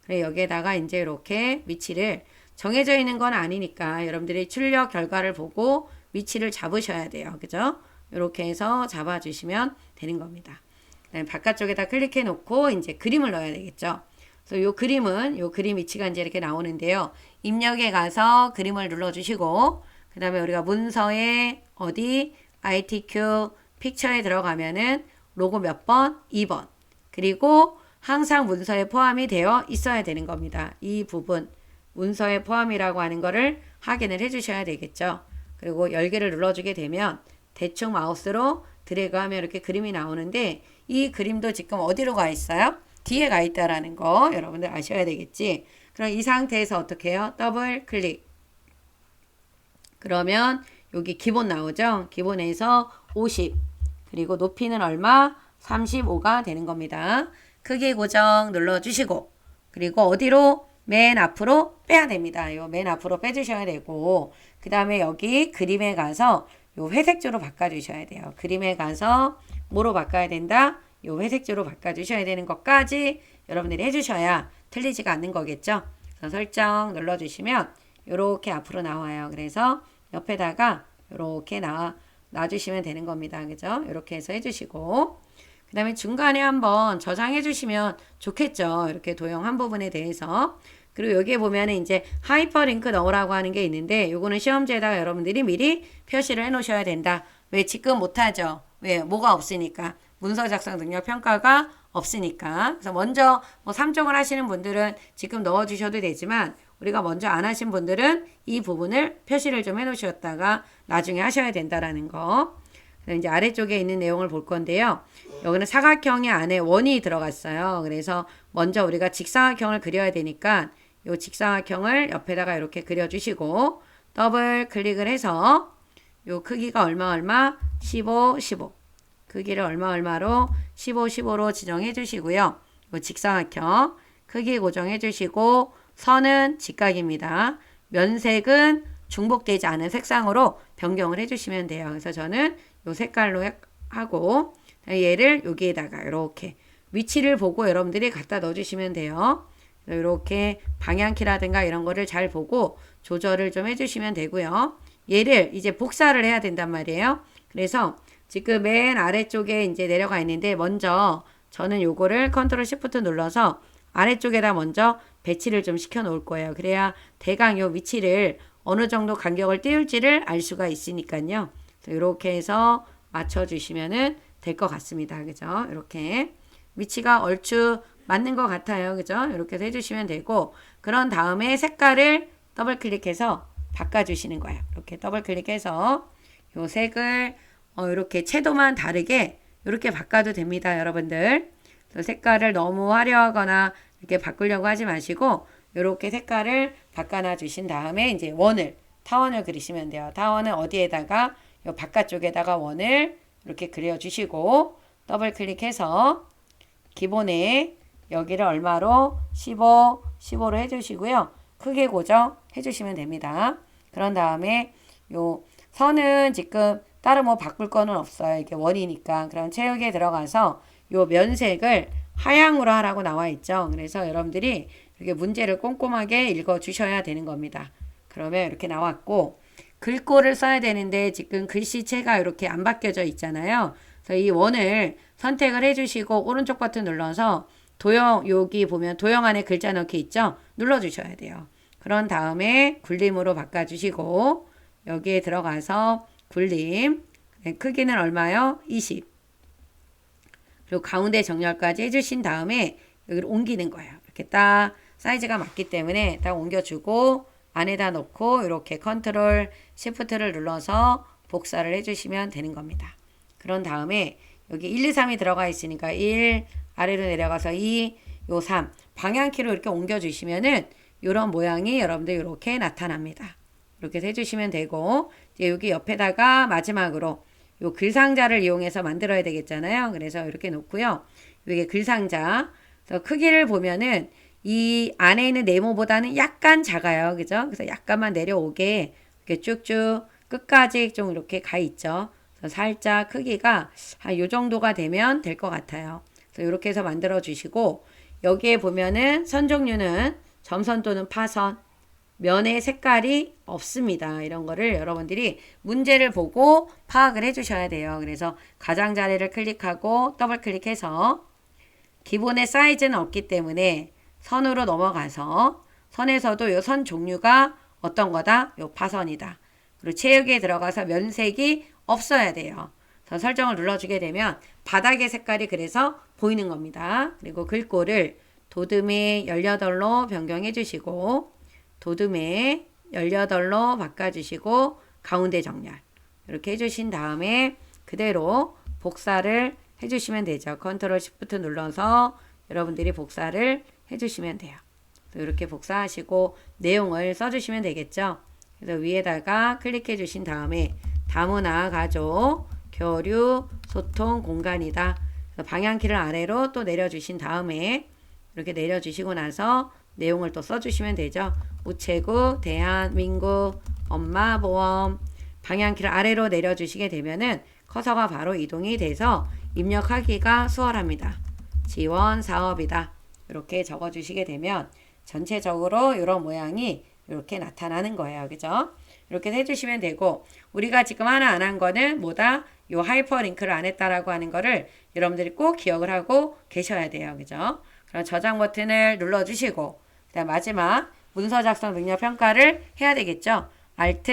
그래서 여기에다가 이제 이렇게 위치를 정해져 있는 건 아니니까 여러분들이 출력 결과를 보고 위치를 잡으셔야 돼요. 그죠? 이렇게 해서 잡아주시면 되는 겁니다. 그다음에 바깥쪽에다 클릭해 놓고 이제 그림을 넣어야 되겠죠. 그래서 요 그림은 요 그림 위치가 이제 이렇게 나오는데요. 입력에 가서 그림을 눌러주시고 그 다음에 우리가 문서에 어디 ITQ 픽처에 들어가면은 로고 몇 번? 2번. 그리고 항상 문서에 포함이 되어 있어야 되는 겁니다. 이 부분 문서에 포함이라고 하는 거를 확인을 해 주셔야 되겠죠. 그리고 열기를 눌러주게 되면 대충 마우스로 드래그 하면 이렇게 그림이 나오는데 이 그림도 지금 어디로 가 있어요? 뒤에 가 있다라는 거 여러분들 아셔야 되겠지. 그럼 이 상태에서 어떻게 해요? 더블 클릭. 그러면 여기 기본 나오죠? 기본에서 50 그리고 높이는 얼마? 35가 되는 겁니다. 크기 고정 눌러주시고 그리고 어디로? 맨 앞으로 빼야 됩니다. 요 맨 앞으로 빼주셔야 되고 그 다음에 여기 그림에 가서 요 회색조로 바꿔주셔야 돼요. 그림에 가서 뭐로 바꿔야 된다? 요 회색조로 바꿔주셔야 되는 것까지 여러분들이 해주셔야 틀리지가 않는 거겠죠. 그래서 설정 눌러주시면 요렇게 앞으로 나와요. 그래서 옆에다가 요렇게 놔주시면 되는 겁니다. 그죠? 요렇게 해서 해주시고 그 다음에 중간에 한번 저장해 주시면 좋겠죠. 이렇게 도형 한 부분에 대해서. 그리고 여기에 보면은 이제 하이퍼링크 넣으라고 하는 게 있는데 요거는 시험지에다가 여러분들이 미리 표시를 해 놓으셔야 된다. 왜 지금 못하죠? 왜? 뭐가 없으니까. 문서 작성 능력 평가가 없으니까. 그래서 먼저 뭐 3쪽을 하시는 분들은 지금 넣어 주셔도 되지만 우리가 먼저 안 하신 분들은 이 부분을 표시를 좀 해 놓으셨다가 나중에 하셔야 된다라는 거. 이제 아래쪽에 있는 내용을 볼 건데요. 여기는 사각형의 안에 원이 들어갔어요. 그래서 먼저 우리가 직사각형을 그려야 되니까 요 직사각형을 옆에다가 이렇게 그려주시고 더블 클릭을 해서 요 크기가 얼마 15, 15 크기를 얼마로 15, 15로 지정해 주시고요. 요 직사각형 크기 고정해 주시고 선은 직각입니다. 면색은 중복되지 않은 색상으로 변경을 해주시면 돼요. 그래서 저는 요 색깔로 하고 얘를 여기에다가 이렇게 위치를 보고 여러분들이 갖다 넣어주시면 돼요. 이렇게 방향키라든가 이런 거를 잘 보고 조절을 좀 해주시면 되고요. 얘를 이제 복사를 해야 된단 말이에요. 그래서 지금 맨 아래쪽에 이제 내려가 있는데 먼저 저는 요거를 컨트롤 시프트 눌러서 아래쪽에다 먼저 배치를 좀 시켜 놓을 거예요. 그래야 대강 요 위치를 어느 정도 간격을 띄울지를 알 수가 있으니까요. 이렇게 해서 맞춰 주시면은 될 것 같습니다. 그죠? 이렇게 위치가 얼추 맞는 것 같아요. 그죠? 이렇게 해서 해주시면 되고 그런 다음에 색깔을 더블 클릭해서 바꿔주시는 거예요. 이렇게 더블 클릭해서 요 색을 이렇게 채도만 다르게 이렇게 바꿔도 됩니다. 여러분들 색깔을 너무 화려하거나 이렇게 바꾸려고 하지 마시고 이렇게 색깔을 바꿔놔 주신 다음에 이제 타원을 그리시면 돼요. 타원은 어디에다가 요 바깥쪽에다가 원을 이렇게 그려주시고 더블 클릭해서 기본에 여기를 얼마로 15, 15로 해주시고요. 크게 고정 해주시면 됩니다. 그런 다음에 요 선은 지금 따로 뭐 바꿀 거는 없어요. 이게 원이니까. 그럼 체육에 들어가서 요 면색을 하향으로 하라고 나와 있죠. 그래서 여러분들이 이렇게 문제를 꼼꼼하게 읽어 주셔야 되는 겁니다. 그러면 이렇게 나왔고 글꼴을 써야 되는데 지금 글씨체가 이렇게 안 바뀌어져 있잖아요. 그래서 이 원을 선택을 해주시고 오른쪽 버튼 눌러서 여기 보면 도형 안에 글자 넣기 있죠? 눌러주셔야 돼요. 그런 다음에 굴림으로 바꿔주시고 여기에 들어가서 굴림 크기는 얼마요? 20 그리고 가운데 정렬까지 해주신 다음에 여기를 옮기는 거예요. 이렇게 딱 사이즈가 맞기 때문에 딱 옮겨주고 안에다 넣고 이렇게 컨트롤 시프트를 눌러서 복사를 해주시면 되는 겁니다. 그런 다음에 여기 1, 2, 3이 들어가 있으니까 1 아래로 내려가서 2, 요 3 방향키로 이렇게 옮겨주시면은 이런 모양이 여러분들 이렇게 나타납니다. 이렇게 해주시면 되고 이제 여기 옆에다가 마지막으로 요 글상자를 이용해서 만들어야 되겠잖아요. 그래서 이렇게 놓고요. 이게 글상자. 그래서 크기를 보면은 이 안에 있는 네모보다는 약간 작아요. 그죠? 그래서 약간만 내려오게 이렇게 쭉쭉 끝까지 좀 이렇게 가 있죠. 그래서 살짝 크기가 한 요 정도가 되면 될 것 같아요. 그래서 이렇게 해서 만들어 주시고 여기에 보면은 선 종류는 점선 또는 파선 면의 색깔이 없습니다. 이런 거를 여러분들이 문제를 보고 파악을 해주셔야 돼요. 그래서 가장자리를 클릭하고 더블 클릭해서 기본의 사이즈는 없기 때문에 선으로 넘어가서 선에서도 이 선 종류가 어떤 거다? 요 파선이다. 그리고 체육에 들어가서 면색이 없어야 돼요. 그래서 설정을 눌러주게 되면 바닥의 색깔이 그래서 보이는 겁니다. 그리고 글꼴을 도듬이 18로 변경해 주시고 도듬에 18로 바꿔주시고 가운데 정렬 이렇게 해주신 다음에 그대로 복사를 해주시면 되죠. 컨트롤 시프트 눌러서 여러분들이 복사를 해주시면 돼요. 이렇게 복사하시고 내용을 써주시면 되겠죠. 그래서 위에다가 클릭해 주신 다음에 다문화 가족 교류 소통 공간이다. 방향키를 아래로 또 내려주신 다음에 이렇게 내려주시고 나서 내용을 또 써주시면 되죠. 우체국, 대한민국, 엄마보험 방향키를 아래로 내려주시게 되면은 커서가 바로 이동이 돼서 입력하기가 수월합니다. 지원 사업이다. 이렇게 적어주시게 되면 전체적으로 이런 모양이 이렇게 나타나는 거예요. 그죠? 이렇게 해주시면 되고 우리가 지금 하나 안 한 거는 뭐다? 요 하이퍼링크를 안 했다라고 하는 거를 여러분들이 꼭 기억을 하고 계셔야 돼요. 그죠? 그럼 저장 버튼을 눌러주시고 그다음 마지막 문서 작성 능력 평가를 해야 되겠죠. Alt,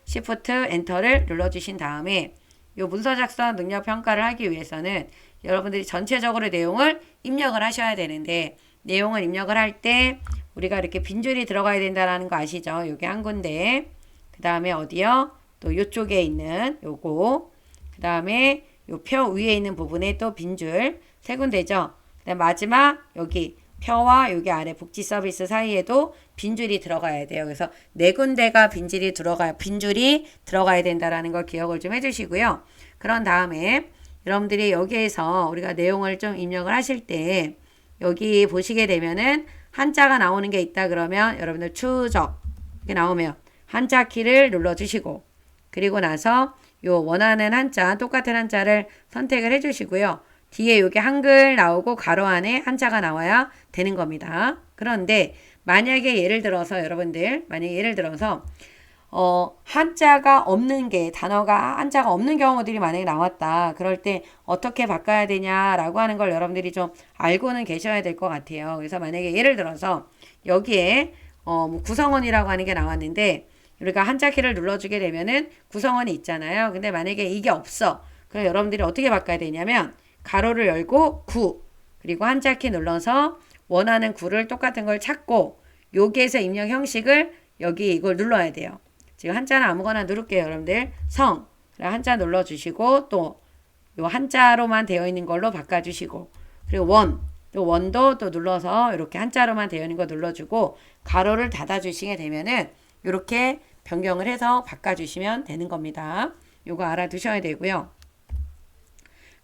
Shift, Enter를 눌러주신 다음에 이 문서 작성 능력 평가를 하기 위해서는 여러분들이 전체적으로 내용을 입력을 하셔야 되는데 내용을 입력을 할 때 우리가 이렇게 빈줄이 들어가야 된다는 거 아시죠? 여기 한 군데 그 다음에 어디요? 또 이쪽에 있는 요거 그 다음에 요 표 위에 있는 부분에 또 빈줄 세 군데죠. 그 다음 마지막 여기 표와 여기 아래 복지 서비스 사이에도 빈줄이 들어가야 돼요. 그래서 네 군데가 빈줄이 들어가야 된다라는 걸 기억을 좀 해주시고요. 그런 다음에 여러분들이 여기에서 우리가 내용을 좀 입력을 하실 때 여기 보시게 되면은 한자가 나오는 게 있다 그러면 여러분들 추적 이렇게 나오면 한자 키를 눌러주시고 그리고 나서 요 원하는 한자 똑같은 한자를 선택을 해주시고요. 뒤에 여기 한글 나오고 가로 안에 한자가 나와야 되는 겁니다. 그런데 만약에 예를 들어서 여러분들 한자가 없는 게 단어가 한자가 없는 경우들이 만약에 나왔다. 그럴 때 어떻게 바꿔야 되냐라고 하는 걸 여러분들이 좀 알고는 계셔야 될 것 같아요. 그래서 만약에 예를 들어서 여기에 뭐 구성원이라고 하는 게 나왔는데 우리가 한자 키를 눌러주게 되면은 구성원이 있잖아요. 근데 만약에 이게 없어. 그럼 여러분들이 어떻게 바꿔야 되냐면 가로를 열고 9 그리고 한자 키 눌러서 원하는 9를 똑같은 걸 찾고 여기에서 입력 형식을 여기 이걸 눌러야 돼요. 지금 한자는 아무거나 누를게요. 여러분들 성 한자 눌러주시고 또 요 한자로만 되어 있는 걸로 바꿔주시고 그리고 또 원도 또 눌러서 이렇게 한자로만 되어 있는 거 눌러주고 가로를 닫아주시게 되면은 이렇게 변경을 해서 바꿔주시면 되는 겁니다. 요거 알아두셔야 되고요.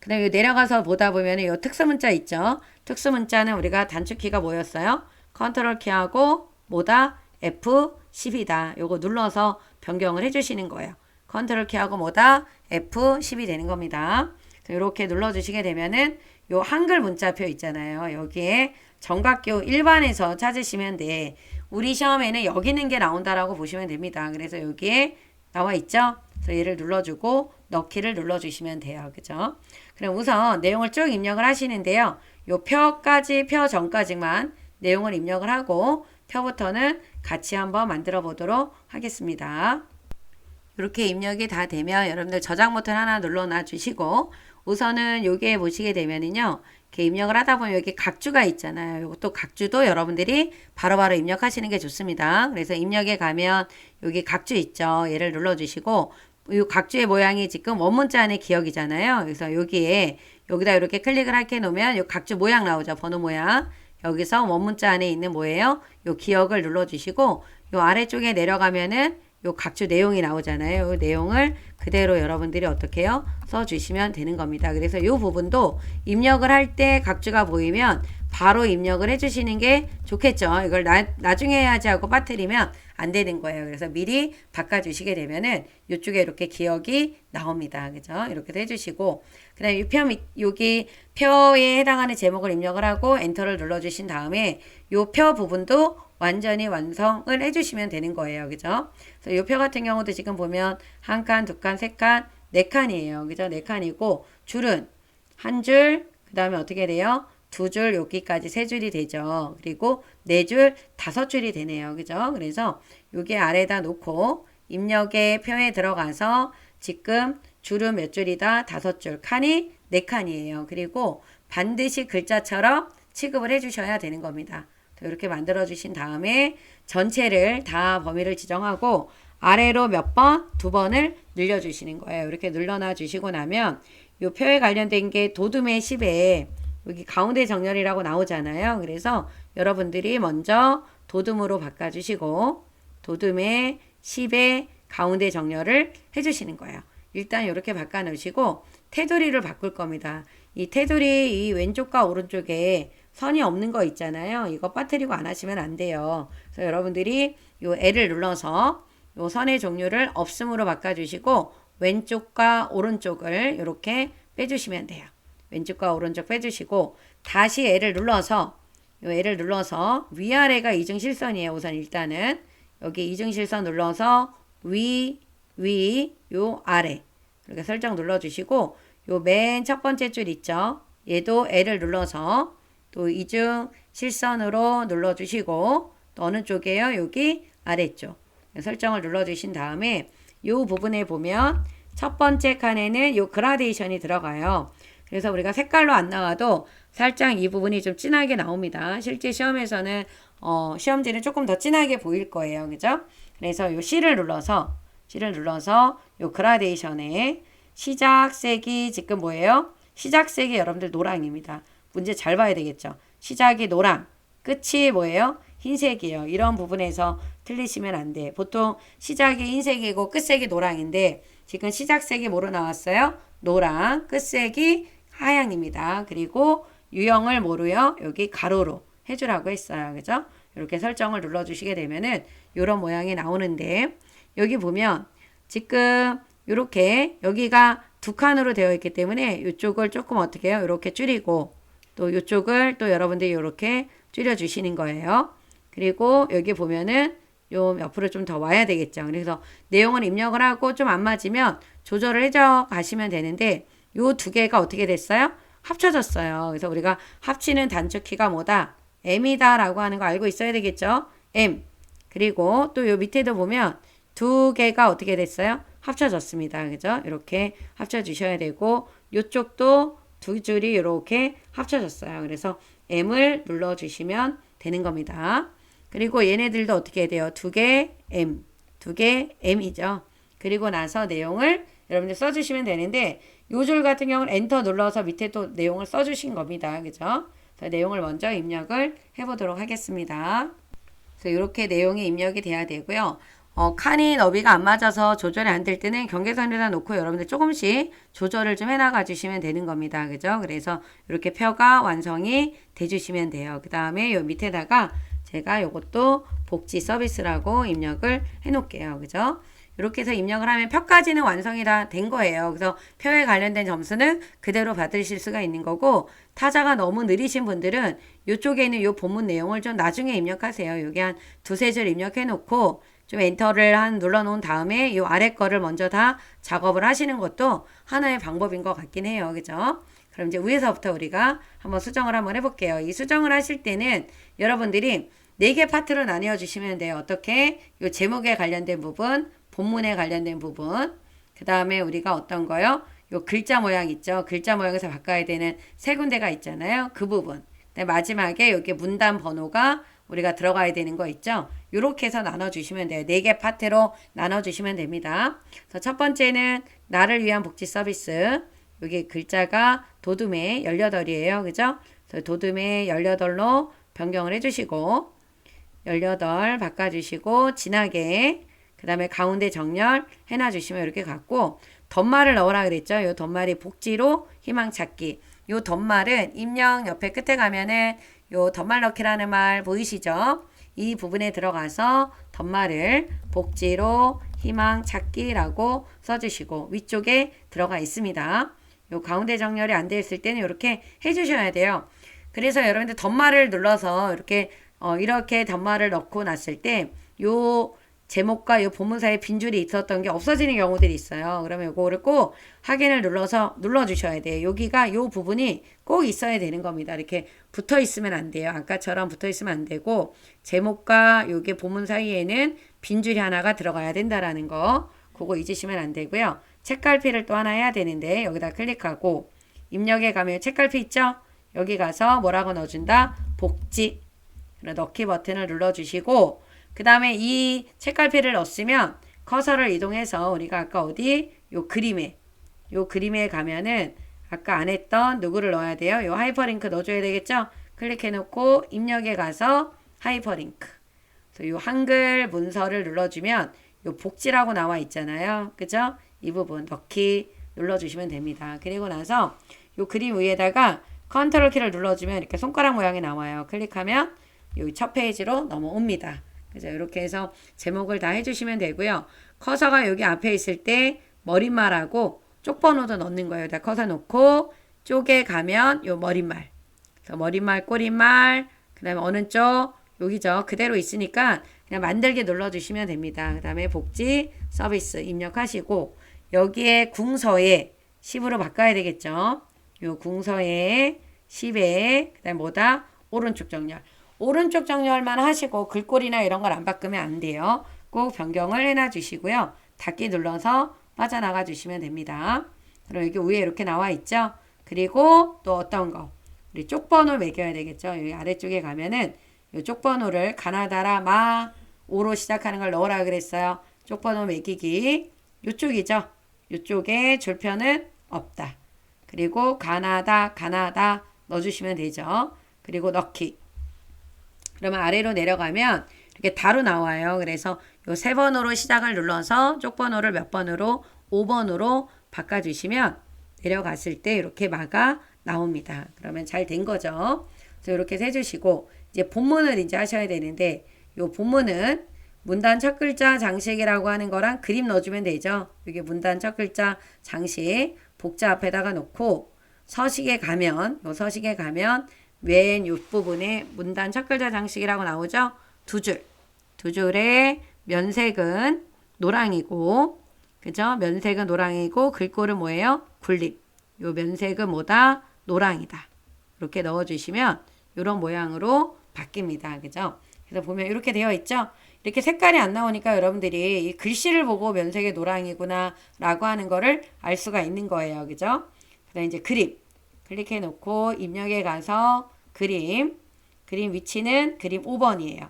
그 다음에 내려가서 보다 보면 이 특수문자 있죠. 특수문자는 우리가 단축키가 뭐였어요? 컨트롤 키하고 뭐다? F10이다. 요거 눌러서 변경을 해주시는 거예요. 컨트롤 키하고 뭐다? F10이 되는 겁니다. 이렇게 눌러주시게 되면은 요 한글 문자표 있잖아요. 여기에 정각교 1반에서 찾으시면 돼. 우리 시험에는 여기 있는 게 나온다라고 보시면 됩니다. 그래서 여기에 나와 있죠? 그래서 얘를 눌러주고 넣기를 눌러주시면 돼요. 그죠? 그럼 우선 내용을 쭉 입력을 하시는데요. 요 표 전까지만 내용을 입력을 하고 표부터는 같이 한번 만들어 보도록 하겠습니다. 이렇게 입력이 다 되면 여러분들 저장 버튼 하나 눌러놔 주시고 우선은 여기에 보시게 되면은요. 이렇게 입력을 하다 보면 여기 각주가 있잖아요. 이것도 각주도 여러분들이 바로바로 입력하시는 게 좋습니다. 그래서 입력에 가면 여기 각주 있죠. 얘를 눌러주시고 이 각주의 모양이 지금 원문자 안에 기억이잖아요. 그래서 여기다 이렇게 클릭을 할게 놓으면 이 각주 모양 나오죠. 번호 모양. 여기서 원문자 안에 있는 뭐예요? 요 기억을 눌러주시고 요 아래쪽에 내려가면은 요 각주 내용이 나오잖아요. 요 내용을 그대로 여러분들이 어떻게 해요? 써주시면 되는 겁니다. 그래서 요 부분도 입력을 할 때 각주가 보이면 바로 입력을 해주시는 게 좋겠죠. 이걸 나중에 해야지 하고 빠뜨리면 안 되는 거예요. 그래서 미리 바꿔주시게 되면은 이쪽에 이렇게 기억이 나옵니다. 그죠? 이렇게도 해주시고 그 다음에 여기 표에 해당하는 제목을 입력을 하고 엔터를 눌러주신 다음에 요 표 부분도 완전히 완성을 해주시면 되는 거예요. 그죠? 그래서 요 표 같은 경우도 지금 보면 한 칸, 두 칸, 세 칸, 네 칸이에요. 그죠? 네 칸이고 줄은 한 줄, 그 다음에 어떻게 돼요? 두 줄 여기까지 세 줄이 되죠. 그리고 네 줄, 다섯 줄이 되네요. 그죠? 그래서 여기 아래다 놓고 입력의 표에 들어가서 지금 줄은 몇 줄이다? 다섯 줄. 칸이 네 칸이에요. 그리고 반드시 글자처럼 취급을 해주셔야 되는 겁니다. 이렇게 만들어 주신 다음에 전체를 다 범위를 지정하고 아래로 몇 번? 두 번을 늘려주시는 거예요. 이렇게 눌러놔 주시고 나면 이 표에 관련된 게 도둠의 10에 여기 가운데 정렬이라고 나오잖아요. 그래서 여러분들이 먼저 도둠으로 바꿔주시고 도둠의 10에 가운데 정렬을 해주시는 거예요. 일단 이렇게 바꿔놓으시고 테두리를 바꿀 겁니다. 이 테두리 이 왼쪽과 오른쪽에 선이 없는 거 있잖아요. 이거 빠뜨리고 안 하시면 안 돼요. 그래서 여러분들이 요 L을 눌러서 요 선의 종류를 없음으로 바꿔주시고 왼쪽과 오른쪽을 이렇게 빼주시면 돼요. 왼쪽과 오른쪽 빼주시고 다시 L을 눌러서 위아래가 이중실선이에요. 우선 일단은 여기 이중실선 눌러서 요 아래 이렇게 설정 눌러주시고 요 맨 첫 번째 줄 있죠. 얘도 L을 눌러서 또 이중 실선으로 눌러주시고 또 어느 쪽이에요? 여기 아래쪽 설정을 눌러주신 다음에 요 부분에 보면 첫 번째 칸에는 요 그라데이션이 들어가요. 그래서 우리가 색깔로 안 나와도 살짝 이 부분이 좀 진하게 나옵니다. 실제 시험에서는 시험지는 조금 더 진하게 보일 거예요. 그죠? 그래서 요 C를 눌러서 요 그라데이션에 시작색이 지금 뭐예요? 시작색이 여러분들 노랑입니다. 문제 잘 봐야 되겠죠. 시작이 노랑, 끝이 뭐예요? 흰색이에요. 이런 부분에서 틀리시면 안 돼. 보통 시작이 흰색이고 끝색이 노랑인데 지금 시작색이 뭐로 나왔어요? 노랑, 끝색이 하양입니다. 그리고 유형을 뭐로요? 여기 가로로 해주라고 했어요. 그죠? 이렇게 설정을 눌러주시게 되면은 이런 모양이 나오는데 여기 보면 지금 이렇게 여기가 두 칸으로 되어 있기 때문에 이쪽을 조금 어떻게 해요? 이렇게 줄이고 또 이쪽을 또 여러분들이 이렇게 줄여주시는 거예요. 그리고 여기 보면은 요 옆으로 좀 더 와야 되겠죠. 그래서 내용을 입력을 하고 좀 안 맞으면 조절을 해줘 가시면 되는데 요 두 개가 어떻게 됐어요? 합쳐졌어요. 그래서 우리가 합치는 단축키가 뭐다? M이다 라고 하는 거 알고 있어야 되겠죠? M. 그리고 또 요 밑에도 보면 두 개가 어떻게 됐어요? 합쳐졌습니다. 그죠? 이렇게 합쳐주셔야 되고 요쪽도 두 줄이 이렇게 합쳐졌어요. 그래서 M을 눌러주시면 되는 겁니다. 그리고 얘네들도 어떻게 해야 돼요? 두 개 M, 두 개 M이죠. 그리고 나서 내용을 여러분들 써주시면 되는데 요 줄 같은 경우는 엔터 눌러서 밑에 또 내용을 써주신 겁니다. 그죠? 그래서 내용을 먼저 입력을 해보도록 하겠습니다. 그래서 이렇게 내용이 입력이 돼야 되고요. 칸이 너비가 안 맞아서 조절이 안 될 때는 경계선에다 놓고 여러분들 조금씩 조절을 좀 해나가 주시면 되는 겁니다. 그죠? 그래서 이렇게 표가 완성이 돼주시면 돼요. 그 다음에 요 밑에다가 제가 요것도 복지 서비스라고 입력을 해 놓을게요. 그죠? 이렇게 해서 입력을 하면 표까지는 완성이 다 된 거예요. 그래서 표에 관련된 점수는 그대로 받으실 수가 있는 거고 타자가 너무 느리신 분들은 이쪽에 있는 이 본문 내용을 좀 나중에 입력하세요. 여기 한 두세 줄 입력해 놓고 좀 엔터를 눌러 놓은 다음에 이 아래 거를 먼저 다 작업을 하시는 것도 하나의 방법인 것 같긴 해요. 그죠? 그럼 이제 위에서부터 우리가 한번 수정을 한번 해볼게요. 이 수정을 하실 때는 여러분들이 4개 파트로 나뉘어 주시면 돼요. 어떻게? 이 제목에 관련된 부분, 본문에 관련된 부분, 그 다음에 우리가 어떤 거요? 요 글자 모양 있죠? 글자 모양에서 바꿔야 되는 세 군데가 있잖아요. 그 부분. 마지막에 여기 문단 번호가 우리가 들어가야 되는 거 있죠? 요렇게 해서 나눠주시면 돼요. 4개 파트로 나눠주시면 됩니다. 그래서 첫 번째는 나를 위한 복지 서비스. 여기 글자가 도둠의 18이에요. 그죠? 그래서 도둠의 18로 변경을 해주시고 18 바꿔주시고 진하게 그 다음에 가운데 정렬 해놔주시면 이렇게 갖고 덧말을 넣으라 그랬죠. 요 덧말이 복지로 희망 찾기. 요 덧말은 입력 옆에 끝에 가면은 요 덧말 넣기라는 말 보이시죠? 이 부분에 들어가서 덧말을 복지로 희망 찾기라고 써주시고 위쪽에 들어가 있습니다. 요 가운데 정렬이 안 되어 있을 때는 이렇게 해주셔야 돼요. 그래서 여러분들 덧말을 눌러서 이렇게 이렇게 덧말을 넣고 났을 때 요 제목과 요 본문 사이에 빈줄이 있었던 게 없어지는 경우들이 있어요. 그러면 요거를 꼭 확인을 눌러주셔야 돼요. 여기가 요 부분이 꼭 있어야 되는 겁니다. 이렇게 붙어 있으면 안 돼요. 아까처럼 붙어 있으면 안 되고 제목과 요게 본문 사이에는 빈줄이 하나가 들어가야 된다라는 거 그거 잊으시면 안 되고요. 책갈피를 또 하나 해야 되는데 여기다 클릭하고 입력에 가면 책갈피 있죠? 여기 가서 뭐라고 넣어준다? 복지. 넣기 버튼을 눌러주시고 그 다음에 이 책갈피를 넣었으면 커서를 이동해서 우리가 아까 어디? 요 그림에 가면은 아까 안 했던 누구를 넣어야 돼요? 요 하이퍼링크 넣어줘야 되겠죠? 클릭해 놓고 입력에 가서 하이퍼링크. 그래서 요 한글 문서를 눌러주면 요 복지라고 나와 있잖아요. 그죠? 이 부분 넣기 눌러주시면 됩니다. 그리고 나서 요 그림 위에다가 컨트롤 키를 눌러주면 이렇게 손가락 모양이 나와요. 클릭하면 요 첫 페이지로 넘어옵니다. 그래서 이렇게 해서 제목을 다 해주시면 되고요. 커서가 여기 앞에 있을 때 머릿말하고 쪽번호도 넣는 거예요. 다 커서 놓고 쪽에 가면 요 머릿말. 그래서 머릿말, 꼬릿말, 그 다음에 어느 쪽 여기죠. 그대로 있으니까 그냥 만들기 눌러주시면 됩니다. 그 다음에 복지 서비스 입력하시고 여기에 궁서에 10으로 바꿔야 되겠죠. 요 궁서에 10에 그 다음에 뭐다? 오른쪽 정렬. 오른쪽 정렬만 하시고 글꼴이나 이런 걸 안 바꾸면 안 돼요. 꼭 변경을 해놔 주시고요. 닫기 눌러서 빠져나가 주시면 됩니다. 그럼 여기 위에 이렇게 나와 있죠. 그리고 또 어떤 거 우리 쪽번호 매겨야 되겠죠. 여기 아래쪽에 가면은 이 쪽번호를 가나다라 마 5로 시작하는 걸 넣으라 그랬어요. 쪽번호 매기기 이쪽이죠. 이쪽에 줄표는 없다. 그리고 가나다 넣어주시면 되죠. 그리고 넣기 그러면 아래로 내려가면 이렇게 다로 나와요. 그래서 요 세 번으로 시작을 눌러서 쪽번호를 몇 번으로 5번으로 바꿔주시면 내려갔을 때 이렇게 마가 나옵니다. 그러면 잘 된 거죠. 그래서 이렇게 해주시고 이제 본문을 이제 하셔야 되는데 요 본문은 문단 첫 글자 장식이라고 하는 거랑 그림 넣어주면 되죠. 이게 문단 첫 글자 장식 복자 앞에다가 놓고 서식에 가면 요 서식에 가면 맨 옆부분에 문단 첫 글자 장식이라고 나오죠. 두 줄의 면색은 노랑이고 그죠? 면색은 노랑이고 글꼴은 뭐예요? 굴림. 요 면색은 뭐다? 노랑이다. 이렇게 넣어주시면 이런 모양으로 바뀝니다. 그죠? 그래서 보면 이렇게 되어 있죠? 이렇게 색깔이 안 나오니까 여러분들이 이 글씨를 보고 면색이 노랑이구나 라고 하는 거를 알 수가 있는 거예요. 그죠? 그 다음에 이제 그림. 클릭해 놓고 입력에 가서 그림 위치는 그림 5번이에요.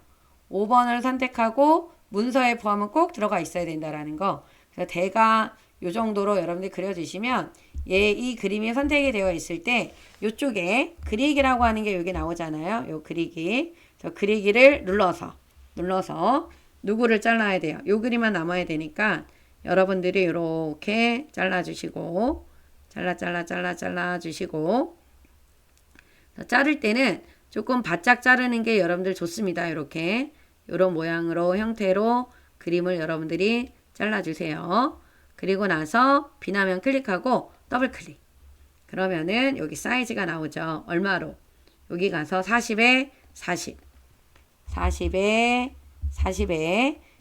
5번을 선택하고 문서의 포함은 꼭 들어가 있어야 된다라는 거. 그래서 대가 요 정도로 여러분들이 그려주시면 이 그림이 선택이 되어 있을 때 요쪽에 그리기라고 하는 게 여기 나오잖아요. 요 그리기. 그래서 그리기를 눌러서 누구를 잘라야 돼요. 요 그림만 남아야 되니까 여러분들이 이렇게 잘라주시고 잘라주시고 자를 때는 조금 바짝 자르는 게 여러분들 좋습니다. 이렇게 이런 모양으로 형태로 그림을 여러분들이 잘라주세요. 그리고 나서 비나면 클릭하고 더블 클릭. 그러면은 여기 사이즈가 나오죠. 얼마로? 여기 가서 40에 40. 40에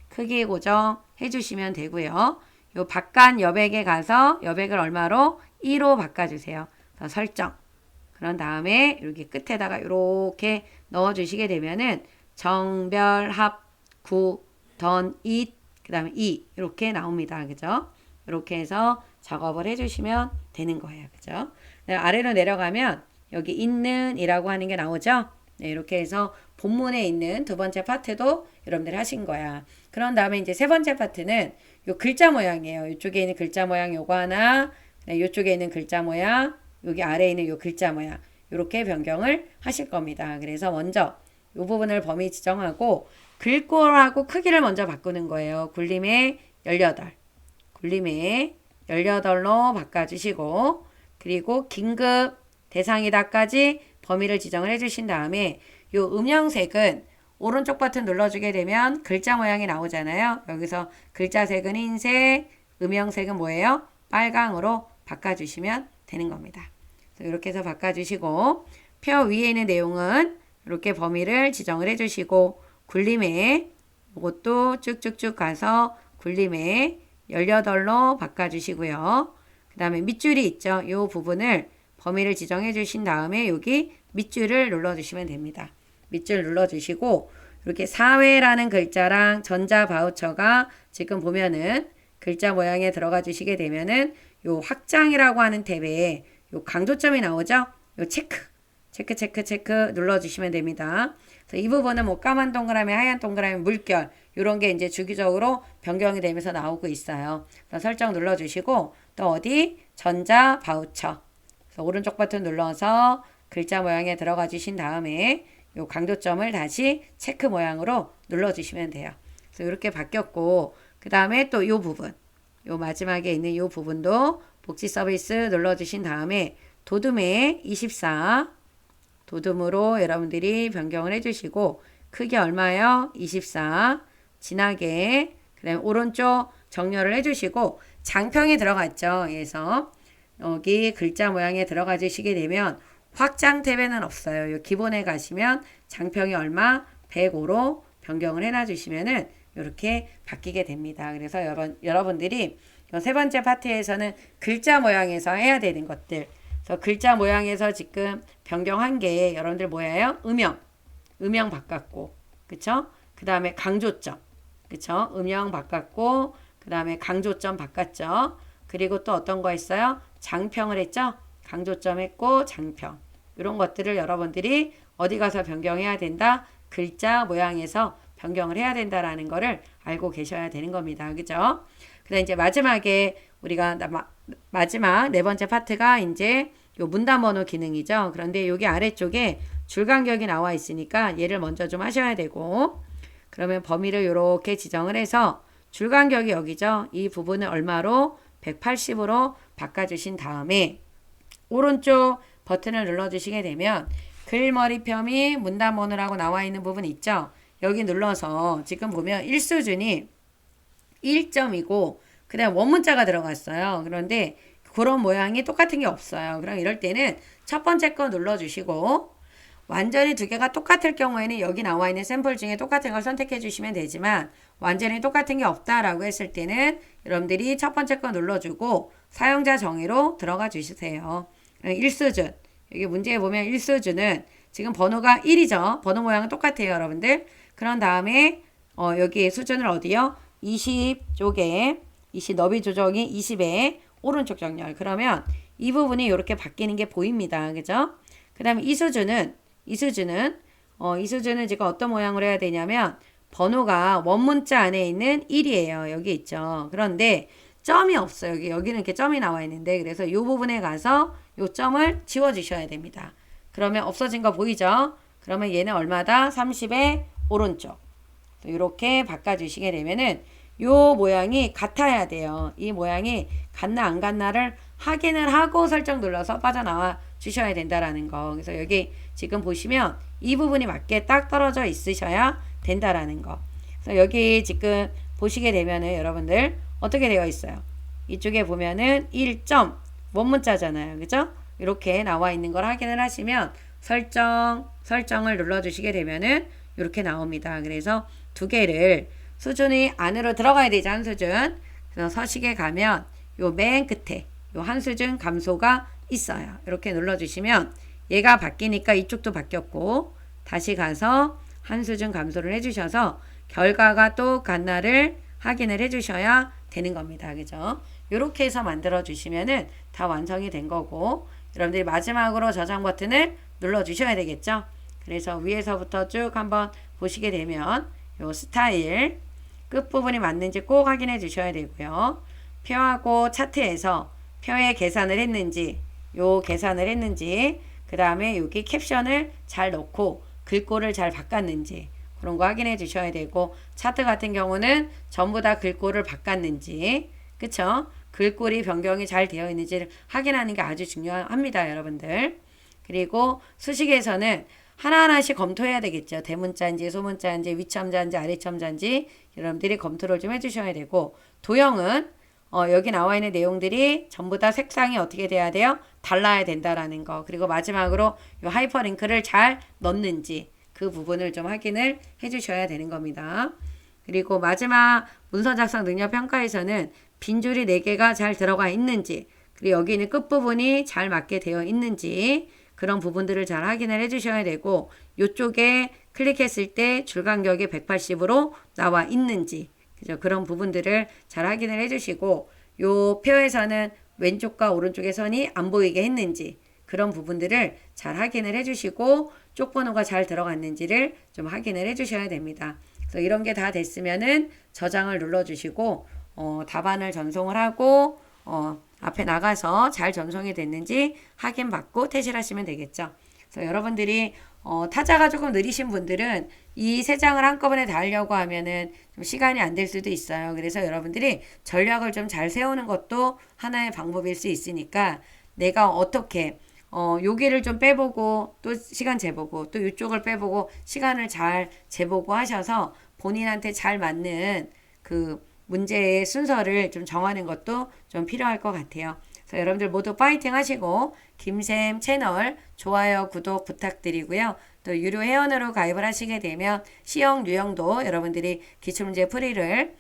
크기 고정해 주시면 되고요. 요 바깥 여백에 가서 여백을 얼마로? 2로 바꿔주세요. 설정. 그런 다음에 여기 끝에다가 이렇게 넣어주시게 되면은 정별, 합, 구, 던, 잇, 그 다음에 이 이렇게 나옵니다. 그죠? 이렇게 해서 작업을 해주시면 되는 거예요. 그죠? 네, 아래로 내려가면 여기 있는 이라고 하는 게 나오죠? 네, 이렇게 해서 본문에 있는 두 번째 파트도 여러분들 하신 거야. 그런 다음에 이제 세 번째 파트는 요 글자 모양이에요. 이쪽에 있는 글자 모양 요거 하나, 네, 이쪽에 있는 글자 모양, 여기 아래에 있는 요 글자 모양 이렇게 변경을 하실 겁니다. 그래서 먼저 이 부분을 범위 지정하고 글꼴하고 크기를 먼저 바꾸는 거예요. 굴림에 18. 굴림에 18로 바꿔주시고 그리고 긴급 대상이다까지 범위를 지정을 해주신 다음에 이 음영색은 오른쪽 버튼 눌러주게 되면 글자 모양이 나오잖아요. 여기서 글자 색은 흰색, 음영색은 뭐예요? 빨강으로 바꿔주시면 되는 겁니다. 이렇게 해서 바꿔주시고 표 위에 있는 내용은 이렇게 범위를 지정을 해주시고 굴림에 이것도 쭉쭉쭉 가서 굴림에 18로 바꿔주시고요. 그 다음에 밑줄이 있죠. 이 부분을 범위를 지정해 주신 다음에 여기 밑줄을 눌러주시면 됩니다. 밑줄 눌러주시고 이렇게 사회라는 글자랑 전자 바우처가 지금 보면은 글자 모양에 들어가 주시게 되면은 요 확장이라고 하는 탭에 요 강조점이 나오죠? 요 체크 눌러주시면 됩니다. 그래서 이 부분은 뭐 까만 동그라미, 하얀 동그라미, 물결 이런 게 이제 주기적으로 변경이 되면서 나오고 있어요. 그래서 설정 눌러주시고 또 어디 전자 바우처. 그래서 오른쪽 버튼 눌러서 글자 모양에 들어가 주신 다음에 요 강조점을 다시 체크 모양으로 눌러주시면 돼요. 그래서 이렇게 바뀌었고 그 다음에 또 요 부분, 요 마지막에 있는 요 부분도 복지 서비스 눌러주신 다음에 도둠에 24 도둠으로 여러분들이 변경을 해주시고 크기 얼마요? 24 진하게 그 다음에 오른쪽 정렬을 해주시고 장평이 들어갔죠. 그래서 여기 글자 모양에 들어가 주시게 되면 확장 탭에는 없어요. 요 기본에 가시면 장평이 얼마? 105로 변경을 해놔 주시면은 이렇게 바뀌게 됩니다. 그래서 여러분들이 세 번째 파트에서는 글자 모양에서 해야 되는 것들. 그래서 글자 모양에서 지금 변경한 게 여러분들 뭐예요? 음영 바꿨고, 그쵸? 그 다음에 강조점, 그쵸? 음영 바꿨고, 그 다음에 강조점 바꿨죠. 그리고 또 어떤 거 있어요? 장평을 했죠? 강조점 했고, 장평. 이런 것들을 여러분들이 어디 가서 변경해야 된다? 글자 모양에서 변경을 해야 된다라는 거를 알고 계셔야 되는 겁니다. 그죠? 그 다음 이제 마지막에 우리가 마지막 네 번째 파트가 이제 요 문단 번호 기능이죠. 그런데 여기 아래쪽에 줄간격이 나와 있으니까 얘를 먼저 좀 하셔야 되고, 그러면 범위를 이렇게 지정을 해서 줄간격이 여기죠. 이 부분을 얼마로 180으로 바꿔주신 다음에 오른쪽 버튼을 눌러주시게 되면 글머리표미 문단번호라고 나와 있는 부분 있죠. 여기 눌러서 지금 보면 1수준이 1점이고 그 다음 원문자가 들어갔어요. 그런데 그런 모양이 똑같은 게 없어요. 그럼 이럴 때는 첫 번째 거 눌러주시고 완전히 두 개가 똑같을 경우에는 여기 나와 있는 샘플 중에 똑같은 걸 선택해 주시면 되지만 완전히 똑같은 게 없다라고 했을 때는 여러분들이 첫 번째 거 눌러주고 사용자 정의로 들어가 주세요. 1수준. 여기 문제에 보면 1수준은 지금 번호가 1이죠. 번호 모양은 똑같아요, 여러분들. 그런 다음에 여기 수준을 어디요? 20쪽에 20 너비 조정이 20에 오른쪽 정렬. 그러면 이 부분이 이렇게 바뀌는 게 보입니다. 그죠? 그 다음에 이 수준은 지금 어떤 모양으로 해야 되냐면 번호가 원문자 안에 있는 1이에요. 여기 있죠. 그런데 점이 없어요. 여기는 이렇게 점이 나와 있는데 그래서 이 부분에 가서 이 점을 지워주셔야 됩니다. 그러면 없어진 거 보이죠? 그러면 얘는 얼마다? 30의 오른쪽. 이렇게 바꿔주시게 되면은 요 모양이 같아야 돼요. 이 모양이 같나 안 같나를 확인을 하고 설정 눌러서 빠져나와 주셔야 된다라는 거. 그래서 여기 지금 보시면 이 부분이 맞게 딱 떨어져 있으셔야 된다라는 거. 그래서 여기 지금 보시게 되면은 여러분들 어떻게 되어 있어요? 이쪽에 보면은 1점 원문자잖아요. 그죠? 이렇게 나와 있는 걸 확인을 하시면 설정을 눌러주시게 되면은 이렇게 나옵니다. 그래서 두 개를 수준이 안으로 들어가야 되죠. 한 수준. 그래서 서식에 가면 요 맨 끝에 요 한 수준 감소가 있어요. 이렇게 눌러주시면 얘가 바뀌니까 이쪽도 바뀌었고 다시 가서 한 수준 감소를 해주셔서 결과가 똑같나를 확인을 해주셔야 되는 겁니다. 그죠? 이렇게 해서 만들어 주시면은 다 완성이 된 거고 여러분들이 마지막으로 저장 버튼을 눌러 주셔야 되겠죠? 그래서 위에서부터 쭉 한번 보시게 되면 요 스타일 끝부분이 맞는지 꼭 확인해 주셔야 되고요. 표하고 차트에서 표에 계산을 했는지 그 다음에 여기 캡션을 잘 넣고 글꼴을 잘 바꿨는지 그런 거 확인해 주셔야 되고 차트 같은 경우는 전부 다 글꼴을 바꿨는지 그쵸? 글꼴이 변경이 잘 되어 있는지를 확인하는 게 아주 중요합니다. 여러분들. 그리고 수식에서는 하나하나씩 검토해야 되겠죠. 대문자인지 소문자인지 위첨자인지 아래첨자인지 여러분들이 검토를 좀 해주셔야 되고 도형은 여기 나와 있는 내용들이 전부 다 색상이 어떻게 돼야 돼요? 달라야 된다라는 거. 그리고 마지막으로 이 하이퍼링크를 잘 넣는지 그 부분을 좀 확인을 해주셔야 되는 겁니다. 그리고 마지막 문서 작성 능력 평가에서는 빈줄이 4개가 잘 들어가 있는지 그리고 여기는 끝부분이 잘 맞게 되어 있는지 그런 부분들을 잘 확인을 해주셔야 되고 이쪽에 클릭했을 때 줄간격이 180으로 나와 있는지 그죠? 그런 부분들을 잘 확인을 해주시고 요 표에서는 왼쪽과 오른쪽의 선이 안 보이게 했는지 그런 부분들을 잘 확인을 해주시고 쪽번호가 잘 들어갔는지를 좀 확인을 해주셔야 됩니다. 그래서 이런 게 다 됐으면은 저장을 눌러주시고 답안을 전송을 하고 앞에 나가서 잘 전송이 됐는지 확인받고 퇴실하시면 되겠죠. 그래서 여러분들이 타자가 조금 느리신 분들은 이 3장을 한꺼번에 다 하려고 하면은 좀 시간이 안 될 수도 있어요. 그래서 여러분들이 전략을 좀 잘 세우는 것도 하나의 방법일 수 있으니까 내가 어떻게 여기를 좀 빼보고 또 시간 재보고 또 이쪽을 빼보고 시간을 잘 재보고 하셔서 본인한테 잘 맞는 그 문제의 순서를 좀 정하는 것도 좀 필요할 것 같아요. 그래서 여러분들 모두 파이팅 하시고 김쌤 채널 좋아요, 구독 부탁드리고요. 또 유료 회원으로 가입을 하시게 되면 시형, 유형도 여러분들이 기출문제 풀이를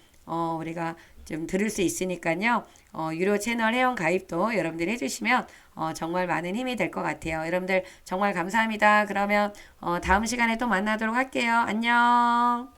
우리가 좀 들을 수 있으니까요. 유료 채널 회원 가입도 여러분들이 해주시면 정말 많은 힘이 될 것 같아요. 여러분들 정말 감사합니다. 그러면 다음 시간에 또 만나도록 할게요. 안녕.